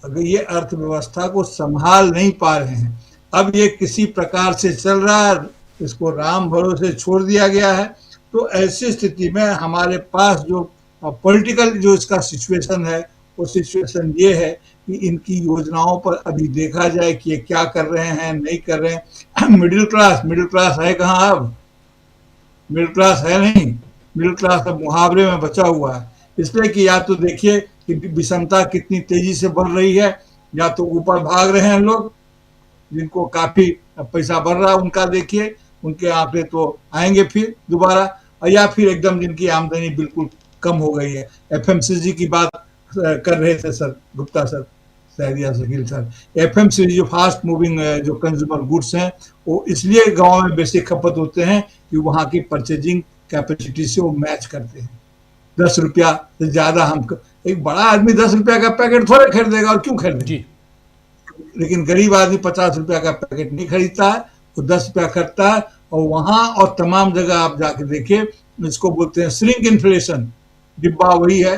अगर ये अर्थव्यवस्था को संभाल नहीं पा रहे हैं, अब ये किसी प्रकार से चल रहा है, इसको राम भरोसे छोड़ दिया गया है, तो ऐसी स्थिति में हमारे पास जो पॉलिटिकल जो इसका सिचुएशन है वो सिचुएशन ये है कि इनकी योजनाओं पर अभी देखा जाए कि ये क्या कर रहे हैं नहीं कर रहे हैं। मिडिल क्लास है कहाँ, अब मिडिल क्लास है नहीं, मिडिल क्लास अब मुहावरे में बचा हुआ है। इसलिए कि या तो देखिए कि विषमता कितनी तेजी से बढ़ रही है, या तो ऊपर भाग रहे हैं लोग जिनको काफी पैसा बढ़ रहा है उनका देखिए, उनके आंकड़े तो आएंगे फिर दोबारा, और या फिर एकदम जिनकी आमदनी बिल्कुल कम हो गई है। एफएमसीजी की बात कर रहे थे sir Gupta sir, Sahariya Shakeel sir. FMCG जो फास्ट मूविंग जो कंज्यूमर गुड्स हैं वो इसलिए गांव में बेसिक खपत होते हैं कि वहां की परचेजिंग कैपेसिटी से वो मैच करते हैं। 10 रुपया से ज्यादा हम, एक बड़ा आदमी 10 रुपया का पैकेट थोड़े खरीदेगा, और क्यों खरीदेगा, लेकिन गरीब आदमी 50 रुपया का पैकेट नहीं खरीदता है, वो 10 रुपया खरीदता है। और वहां और तमाम जगह आप जाके देखिए, इसको बोलते हैं श्रिंक इन्फ्लेशन, डिब्बा वही है,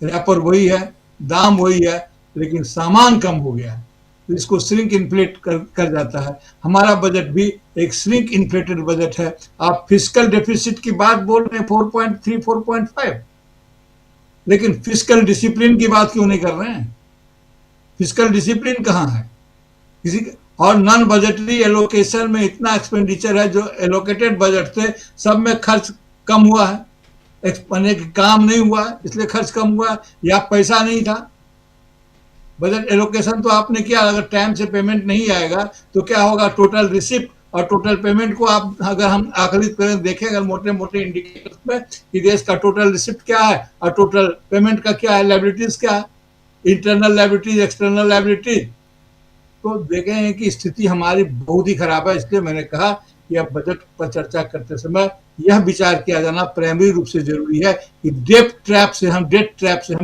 रैपर वही है, दाम वही है, लेकिन सामान कम हो गया है, तो इसको श्रिंक इन्फ्लेट कर जाता है। हमारा बजट भी एक श्रिंक इन्फ्लेटेड बजट है। आप फिस्कल डेफिसिट की बात बोल रहे हैं 4.3 4.5, लेकिन फिस्कल डिसिप्लिन की बात क्यों नहीं कर रहे हैं? फिस्कल डिसिप्लिन कहाँ है किसी? और नॉन बजटरी एलोकेशन में इतना एक्सपेंडिचर है, जो एलोकेटेड बजट थे सब में खर्च कम हुआ है, काम नहीं हुआ है इसलिए खर्च कम हुआ है, या पैसा नहीं था। बजट एलोकेशन तो आपने किया, अगर टाइम से पेमेंट नहीं आएगा तो क्या होगा, टोटल रिसिप्ट और टोटल पेमेंट को आप अगर हम आकलित करें, देखें अगर मोटे मोटे इंडिकेटर्स पे कि देश का टोटल रिसिप्ट क्या है और टोटल पेमेंट का क्या है, लायबिलिटीज क्या है, इंटरनल लायबिलिटीज, एक्सटर्नल लायबिलिटीज, तो देखे हैं कि स्थिति हमारी बहुत ही खराब है। इसलिए मैंने कहा कि अब बजट पर चर्चा करते समय यह विचार किया जाना प्राइमरी रूप से जरूरी है कि डेट ट्रैप से हम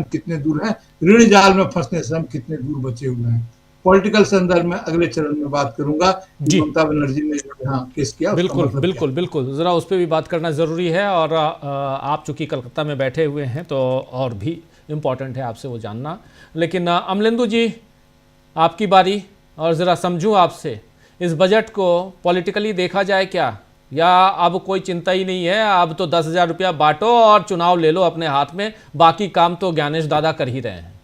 कितने दूर हैं, ऋण जाल में फंसने से हम कितने दूर बचे हुए हैं। पॉलिटिकल संदर्भ में अगले चरण में बात करूंगा कि ममता बनर्जी ने यहाँ केस किया। बिल्कुल बिल्कुल बिल्कुल, जरा उस पर भी बात करना जरूरी है। और आप चूंकि कलकत्ता में बैठे हुए हैं तो और भी इम्पोर्टेंट है आपसे वो जानना। लेकिन अमलेंदु जी, आपकी बारी, और ज़रा समझूं आपसे, इस बजट को पॉलिटिकली देखा जाए क्या, या अब कोई चिंता ही नहीं है, अब तो 10,000 रुपया बांटो और चुनाव ले लो अपने हाथ में, बाकी काम तो ज्ञानेश दादा कर ही रहे हैं।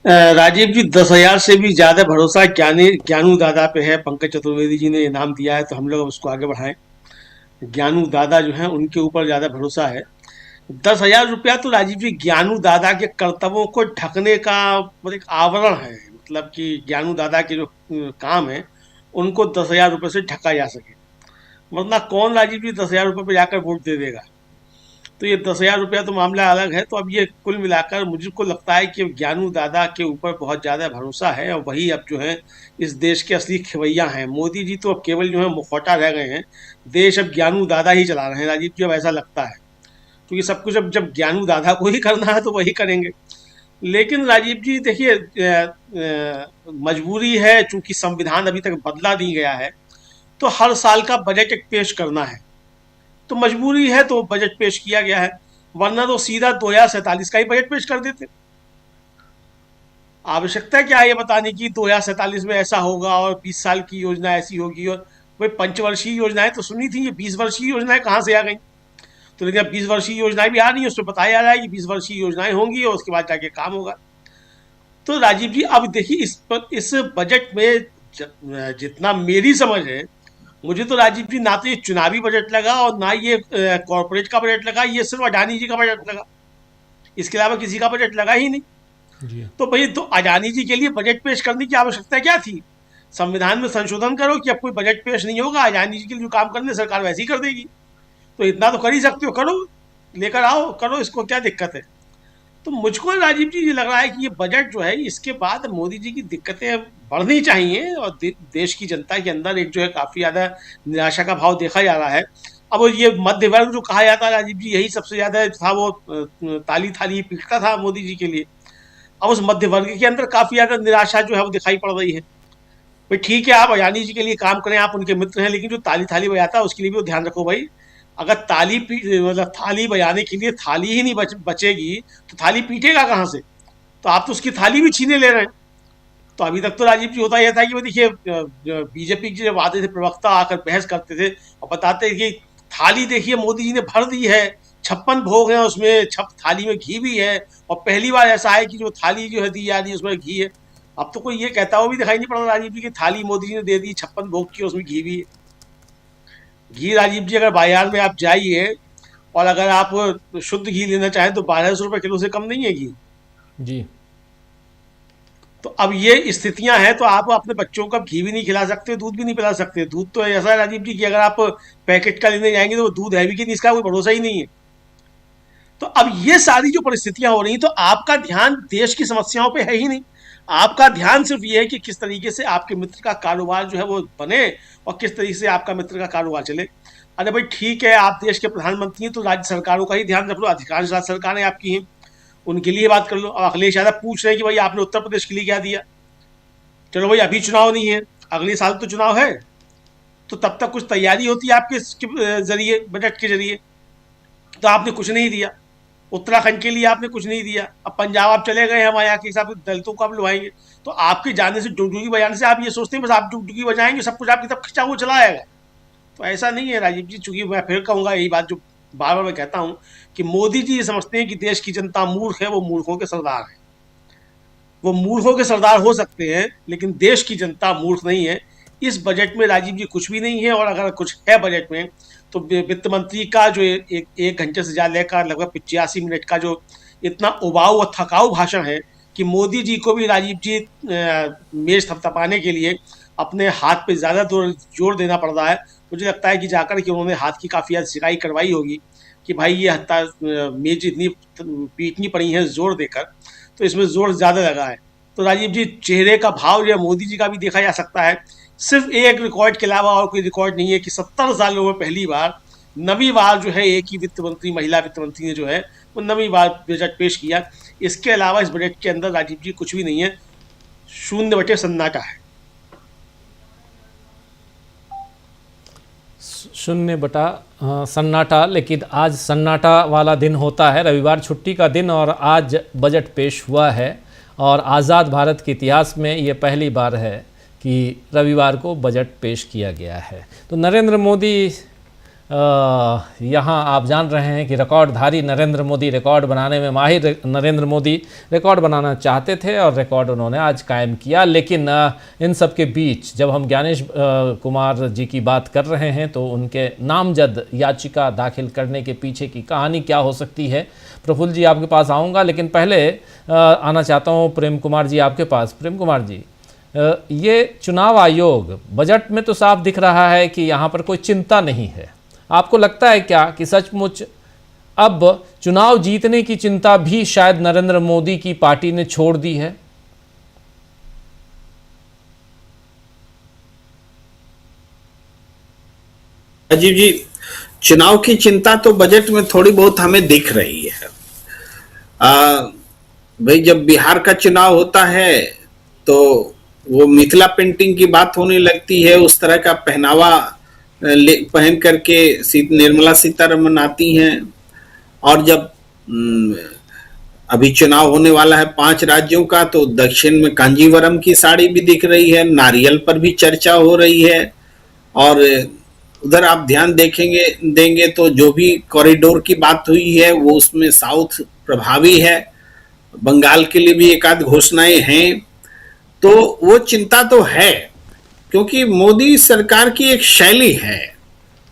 राजीव जी, 10,000 से भी ज्यादा भरोसा ज्ञानू दादा पे है। पंकज चतुर्वेदी जी ने इनाम दिया है तो हम लोग उसको आगे बढ़ाएं। ज्ञानू दादा जो है उनके ऊपर ज्यादा भरोसा है। 10,000 रुपया तो राजीव जी ज्ञानू दादा के कर्तव्यों को ढकने का एक आवरण है। मतलब कि ज्ञानू दादा के जो काम है उनको 10,000 रुपये से ढका जा सके, वरना कौन राजीव जी 10,000 रुपये पे जाकर वोट दे देगा। तो ये 10,000 रुपया तो मामला अलग है। तो अब ये कुल मिलाकर मुझको लगता है कि ज्ञानू दादा के ऊपर बहुत ज़्यादा भरोसा है और वही अब जो है इस देश के असली खवैया हैं। मोदी जी तो अब केवल जो है मुखौटा रह गए हैं, देश अब ज्ञानू दादा ही चला रहे हैं राजीव जी, अब ऐसा लगता है। क्योंकि सब कुछ अब जब ज्ञानू दादा को ही करना है तो वही करेंगे। लेकिन राजीव जी देखिए, मजबूरी है, चूंकि संविधान अभी तक बदला नहीं गया है तो हर साल का बजट एक पेश करना है, तो मजबूरी है तो बजट पेश किया गया है, वरना तो सीधा 2047 का ही बजट पेश कर देते। आवश्यकता क्या है ये बताने की 2047 में ऐसा होगा और 20 साल की योजना ऐसी होगी। और वही पंचवर्षीय योजनाएं तो सुनी थी, ये 20 वर्षीय योजनाएं कहाँ से आ गई। तो लेकिन अब 20 वर्षीय योजनाएं भी आ रही है, उसमें बताया जा रहा है कि 20 वर्षीय योजनाएं होंगी और उसके बाद जाके काम होगा। तो राजीव जी अब देखिए इस बजट में जितना मेरी समझ है, मुझे तो राजीव जी ना तो ये चुनावी बजट लगा और ना ये कॉर्पोरेट का बजट लगा, ये सिर्फ अडानी जी का बजट लगा, इसके अलावा किसी का बजट लगा ही नहीं जी। तो भाई तो अडानी जी के लिए बजट पेश करने की आवश्यकता क्या थी। संविधान में संशोधन करो कि अब कोई बजट पेश नहीं होगा, अडानी जी के लिए जो काम करने सरकार वैसे ही कर देगी। तो इतना तो कर ही सकते हो, करो, लेकर आओ, करो, इसको क्या दिक्कत है। तो मुझको राजीव जी ये लग रहा है कि ये बजट जो है इसके बाद मोदी जी की दिक्कतें बढ़नी चाहिए और देश की जनता के अंदर एक जो है काफ़ी ज़्यादा निराशा का भाव देखा जा रहा है। अब ये मध्य वर्ग जो कहा जाता है राजीव जी, यही सबसे ज़्यादा था, वो ताली थाली पीटता था मोदी जी के लिए। अब उस मध्य वर्ग के अंदर काफ़ी ज़्यादा निराशा जो है वो दिखाई पड़ रही है। भाई ठीक है, आप अडानी जी के लिए काम करें, आप उनके मित्र हैं, लेकिन जो ताली थाली बजाता है उसके लिए भी ध्यान रखो भाई। अगर मतलब थाली बजाने के लिए थाली ही नहीं बचेगी तो थाली पीटेगा कहाँ से। तो आप तो उसकी थाली भी छीने ले रहे हैं। तो अभी तक तो राजीव जी होता यह था कि वो देखिए बीजेपी के जब आते थे प्रवक्ता आकर बहस करते थे और बताते कि थाली देखिए मोदी जी ने भर दी है, 56 भोग हैं उसमें, थाली में घी भी है और पहली बार ऐसा है कि जो थाली जो है दी जा रही है उसमें घी है। अब तो कोई ये कहता हुआ भी दिखाई नहीं पड़ रहा राजीव जी की थाली मोदी जी ने दे दी 56 भोग की, उसमें घी भी है। घी राजीव जी अगर बाजार में आप जाइए और अगर आप शुद्ध घी लेना चाहें तो 1200 रुपये किलो से कम नहीं है घी जी। तो अब ये स्थितियां हैं, तो आप अपने बच्चों को घी भी नहीं खिला सकते, दूध भी नहीं पिला सकते। दूध तो ऐसा है राजीव जी कि अगर आप पैकेट का लेने जाएंगे तो वो दूध है भी कि नहीं इसका कोई भरोसा ही नहीं है। तो अब ये सारी जो परिस्थितियां हो रही तो आपका ध्यान देश की समस्याओं पे है ही नहीं, आपका ध्यान सिर्फ ये है कि किस तरीके से आपके मित्र का कारोबार जो है वो बने और किस तरीके से आपका मित्र का कारोबार चले। अरे भाई ठीक है, आप देश के प्रधानमंत्री हैं तो राज्य सरकारों का ही ध्यान रख लो, अधिकांश राज्य सरकारें आपकी हैं, उनके लिए बात कर लो। अब अखिलेश यादव पूछ रहे हैं कि भाई आपने उत्तर प्रदेश के लिए क्या दिया। चलो भाई अभी चुनाव नहीं है, अगले साल तो चुनाव है, तो तब तक कुछ तैयारी होती है आपके जरिए, बजट के जरिए, तो आपने कुछ नहीं दिया। उत्तराखंड के लिए आपने कुछ नहीं दिया। अब पंजाब आप चले गए, हम यहाँ के हिसाब से दलितों को आप लुभाएंगे, तो आपके जाने से डुगडुगी बजाने से आप ये सोचते हैं बस आप डुगडुगी बजाएंगे सब कुछ आपकी तरफ खिंचा हुआ चला आएगा। तो ऐसा नहीं है राजीव जी। चूंकि मैं फिर कहूँगा यही बात जो बार बार मैं कहता हूँ कि मोदी जी ये समझते हैं कि देश की जनता मूर्ख है, वो मूर्खों के सरदार है। वो मूर्खों के सरदार हो सकते हैं लेकिन देश की जनता मूर्ख नहीं है। इस बजट में राजीव जी कुछ भी नहीं है, और अगर कुछ है बजट में तो वित्त मंत्री का जो एक घंटे से ज़्यादा लेकर लगभग 85 मिनट का जो इतना उबाऊ और थकाऊ भाषण है कि मोदी जी को भी राजीव जी मेज थपथपाने के लिए अपने हाथ पे ज़्यादा जोर देना पड़ रहा है। मुझे लगता है कि जाकर के उन्होंने हाथ की काफ़ी ज़्यादा सिकाई करवाई होगी कि भाई ये हत्ता मेज इतनी पीटनी पड़ी है जोर देकर, तो इसमें जोर ज़्यादा लगा है। तो राजीव जी, चेहरे का भाव जो है मोदी जी का भी देखा जा सकता है। सिर्फ एक रिकॉर्ड के अलावा और कोई रिकॉर्ड नहीं है कि 70 सालों में पहली बार नवीं बार जो है एक ही वित्त मंत्री, महिला वित्त मंत्री ने जो है वो नवीं बार बजट पेश किया। इसके अलावा इस बजट के अंदर राजीव जी कुछ भी नहीं है, 0 सन्नाटा है। 0 सन्नाटा। लेकिन आज सन्नाटा वाला दिन होता है, रविवार छुट्टी का दिन, और आज बजट पेश हुआ है। और आज़ाद भारत के इतिहास में ये पहली बार है कि रविवार को बजट पेश किया गया है। तो नरेंद्र मोदी, यहाँ आप जान रहे हैं कि रिकॉर्डधारी नरेंद्र मोदी, रिकॉर्ड बनाने में माहिर नरेंद्र मोदी रिकॉर्ड बनाना चाहते थे और रिकॉर्ड उन्होंने आज कायम किया। लेकिन इन सब के बीच जब हम ज्ञानेश कुमार जी की बात कर रहे हैं तो उनके नामजद याचिका दाखिल करने के पीछे की कहानी क्या हो सकती है, प्रफुल्ल जी आपके पास आऊँगा। लेकिन पहले आना चाहता हूँ प्रेम कुमार जी आपके पास। प्रेम कुमार जी, ये चुनाव आयोग, बजट में तो साफ दिख रहा है कि यहाँ पर कोई चिंता नहीं है। आपको लगता है क्या कि सचमुच अब चुनाव जीतने की चिंता भी शायद नरेंद्र मोदी की पार्टी ने छोड़ दी है? अजीब जी, चुनाव की चिंता तो बजट में थोड़ी बहुत हमें दिख रही है। भाई, जब बिहार का चुनाव होता है तो वो मिथिला पेंटिंग की बात होने लगती है, उस तरह का पहनावा पहन करके निर्मला सीतारमन आती हैं। और जब अभी चुनाव होने वाला है 5 राज्यों का, तो दक्षिण में कांजीवरम की साड़ी भी दिख रही है, नारियल पर भी चर्चा हो रही है। और उधर आप ध्यान देंगे तो जो भी कॉरिडोर की बात हुई है वो उसमें साउथ प्रभावी है, बंगाल के लिए भी एक आध घोषणाएं हैं। तो वो चिंता तो है, क्योंकि मोदी सरकार की एक शैली है।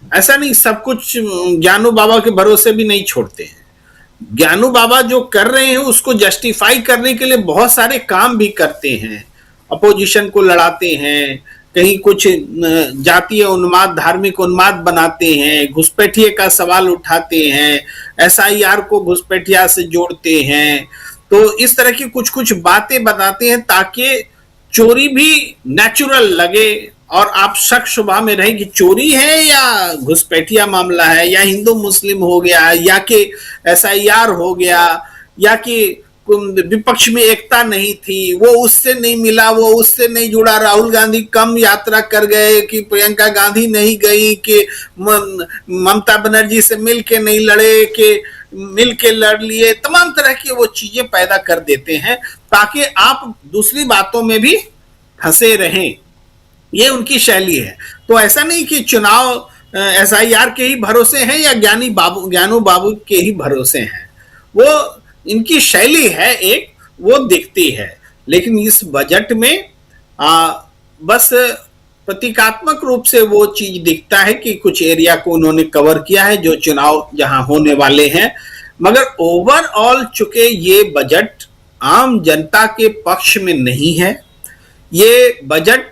ऐसा नहीं सब कुछ ज्ञानू बाबा के भरोसे भी नहीं छोड़ते हैं। ज्ञानू बाबा जो कर रहे हैं उसको जस्टिफाई करने के लिए बहुत सारे काम भी करते हैं, अपोजिशन को लड़ाते हैं, कहीं कुछ जातीय उन्माद, धार्मिक उन्माद बनाते हैं, घुसपैठिए का सवाल उठाते हैं, SIR को घुसपैठिया से जोड़ते हैं। तो इस तरह की कुछ कुछ बातें बताते हैं ताकि चोरी भी नेचुरल लगे और आप शक शुबा में रहे कि चोरी है या घुसपैठिया मामला है, या हिंदू मुस्लिम हो गया, या कि SIR हो गया, या कि विपक्ष में एकता नहीं थी, वो उससे नहीं मिला, वो उससे नहीं जुड़ा, राहुल गांधी कम यात्रा कर गए कि प्रियंका गांधी नहीं गई, कि ममता बनर्जी से मिल के नहीं लड़े, कि मिल के लड़ लिए। तमाम तरह की वो चीजें पैदा कर देते हैं ताकि आप दूसरी बातों में भी फंसे रहें। ये उनकी शैली है। तो ऐसा नहीं कि चुनाव SIR के ही भरोसे हैं या ज्ञानू बाबू के ही भरोसे हैं, वो इनकी शैली है, एक वो दिखती है। लेकिन इस बजट में बस प्रतीकात्मक रूप से वो चीज दिखता है कि कुछ एरिया को उन्होंने कवर किया है जो चुनाव जहां होने वाले हैं, मगर ओवरऑल चूंकि ये बजट आम जनता के पक्ष में नहीं है, ये बजट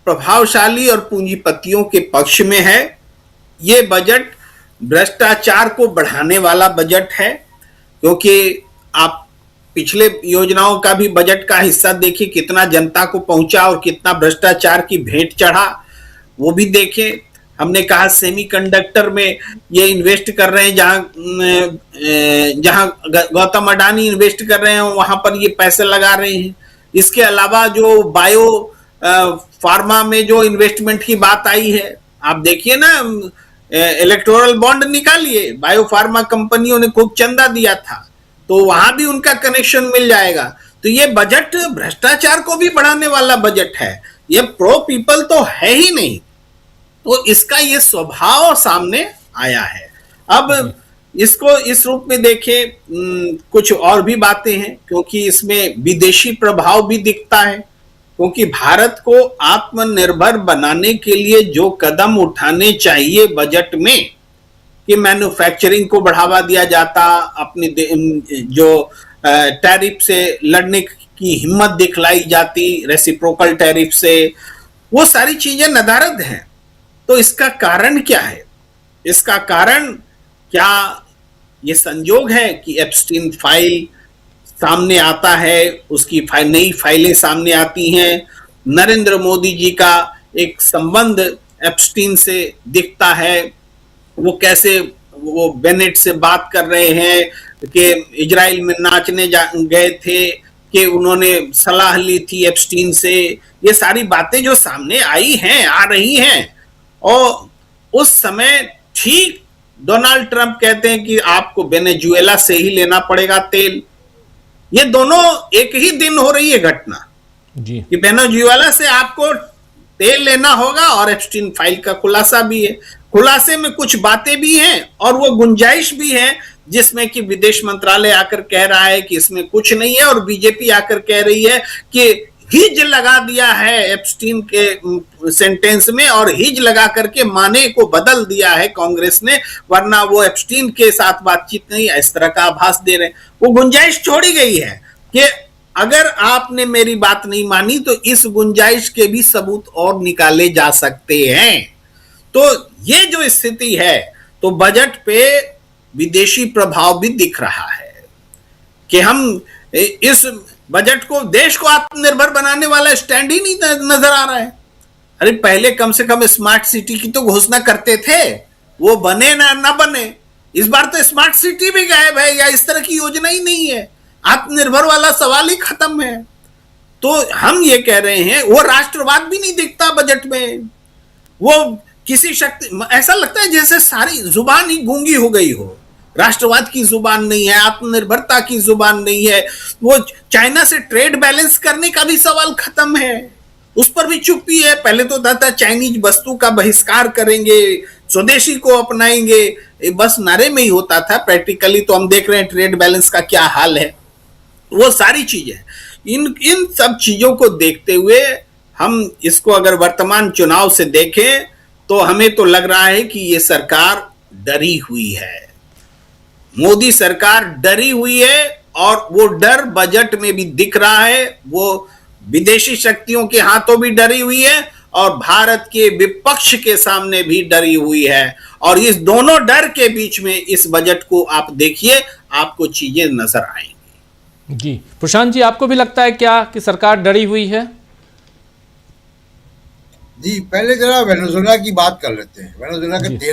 प्रभावशाली और पूंजीपतियों के पक्ष में है। ये बजट भ्रष्टाचार को बढ़ाने वाला बजट है, क्योंकि आप पिछले योजनाओं का भी बजट का हिस्सा देखिए, कितना जनता को पहुंचा और कितना भ्रष्टाचार की भेंट चढ़ा, वो भी देखें। हमने कहा सेमीकंडक्टर में ये इन्वेस्ट कर रहे हैं, जहां गौतम अडानी इन्वेस्ट कर रहे हैं वहां पर ये पैसे लगा रहे हैं। इसके अलावा जो बायो फार्मा में जो इन्वेस्टमेंट की बात आई है, आप देखिए ना, इलेक्टोरल बॉन्ड निकालिए, बायो फार्मा कंपनियों ने खूब चंदा दिया था, तो वहां भी उनका कनेक्शन मिल जाएगा। तो ये बजट भ्रष्टाचार को भी बढ़ाने वाला बजट है, ये प्रो पीपल तो है ही नहीं। तो इसका ये स्वभाव सामने आया है। अब इसको इस रूप में देखें, कुछ और भी बातें हैं, क्योंकि इसमें विदेशी प्रभाव भी दिखता है, क्योंकि भारत को आत्मनिर्भर बनाने के लिए जो कदम उठाने चाहिए बजट में, कि मैन्युफैक्चरिंग को बढ़ावा दिया जाता, अपनी जो टैरिफ से लड़ने की हिम्मत दिखलाई जाती, रेसिप्रोकल टैरिफ से, वो सारी चीजें नदारद हैं। तो इसका कारण क्या है? इसका कारण क्या ये संयोग है कि एप्स्टीन फाइल सामने आता है, उसकी नई फाइलें सामने आती हैं, नरेंद्र मोदी जी का एक संबंध एप्स्टीन से दिखता है, वो कैसे वो बेनेट से बात कर रहे हैं कि इजराइल में नाचने गए थे, कि उन्होंने सलाह ली थी एप्स्टीन से, ये सारी बातें जो सामने आई हैं, आ रही हैं। और उस समय ठीक डोनाल्ड ट्रंप कहते हैं कि आपको वेनेजुएला से ही लेना पड़ेगा तेल। ये दोनों एक ही दिन हो रही है घटना जी। कि वेनेजुएला से आपको तेल लेना होगा और एप्स्टीन फाइल का खुलासा भी है। खुलासे में कुछ बातें भी हैं और वो गुंजाइश भी है जिसमें कि विदेश मंत्रालय आकर कह रहा है कि इसमें कुछ नहीं है, और बीजेपी आकर कह रही है कि हिज लगा दिया है एप्स्टीन के सेंटेंस में, और हिज लगा करके माने को बदल दिया है कांग्रेस ने, वरना वो एप्स्टीन के साथ बातचीत नहीं, इस तरह का आभास दे रहे हैं। वो गुंजाइश छोड़ी गई है कि अगर आपने मेरी बात नहीं मानी तो इस गुंजाइश के भी सबूत और निकाले जा सकते हैं। तो ये जो स्थिति है, तो बजट पे विदेशी प्रभाव भी दिख रहा है कि हम इस बजट को, देश को आत्मनिर्भर बनाने वाला स्टैंड ही नहीं नजर आ रहा है। अरे पहले कम से कम स्मार्ट सिटी की तो घोषणा करते थे, वो बने ना बने। इस बार तो स्मार्ट सिटी भी गायब है, या इस तरह की योजना ही नहीं है। आत्मनिर्भर वाला सवाल ही खत्म है। तो हम ये कह रहे हैं, वो राष्ट्रवाद भी नहीं दिखता बजट में। वो किसी शक्ति, ऐसा लगता है जैसे सारी जुबान ही गूंगी हो गई हो। राष्ट्रवाद की जुबान नहीं है, आत्मनिर्भरता की जुबान नहीं है। वो चाइना से ट्रेड बैलेंस करने का भी सवाल खत्म है, उस पर भी चुप्पी है। पहले तो था चाइनीज वस्तु का बहिष्कार करेंगे, स्वदेशी को अपनाएंगे, बस नारे में ही होता था। प्रैक्टिकली तो हम देख रहे हैं ट्रेड बैलेंस का क्या हाल है। वो सारी चीजें, इन सब चीजों को देखते हुए हम इसको अगर वर्तमान चुनाव से देखें तो हमें तो लग रहा है कि ये सरकार डरी हुई है। मोदी सरकार डरी हुई है, और वो डर बजट में भी दिख रहा है। वो विदेशी शक्तियों के हाथों भी डरी हुई है, और भारत के विपक्ष के सामने भी डरी हुई है। और इस दोनों डर के बीच में इस बजट को आप देखिए, आपको चीजें नजर आएंगी। जी प्रशांत जी, आपको भी लगता है क्या कि सरकार डरी हुई है? जी, पहले जरा वेनेजुएला की बात कर लेते हैं। वेनेजुएला के तेल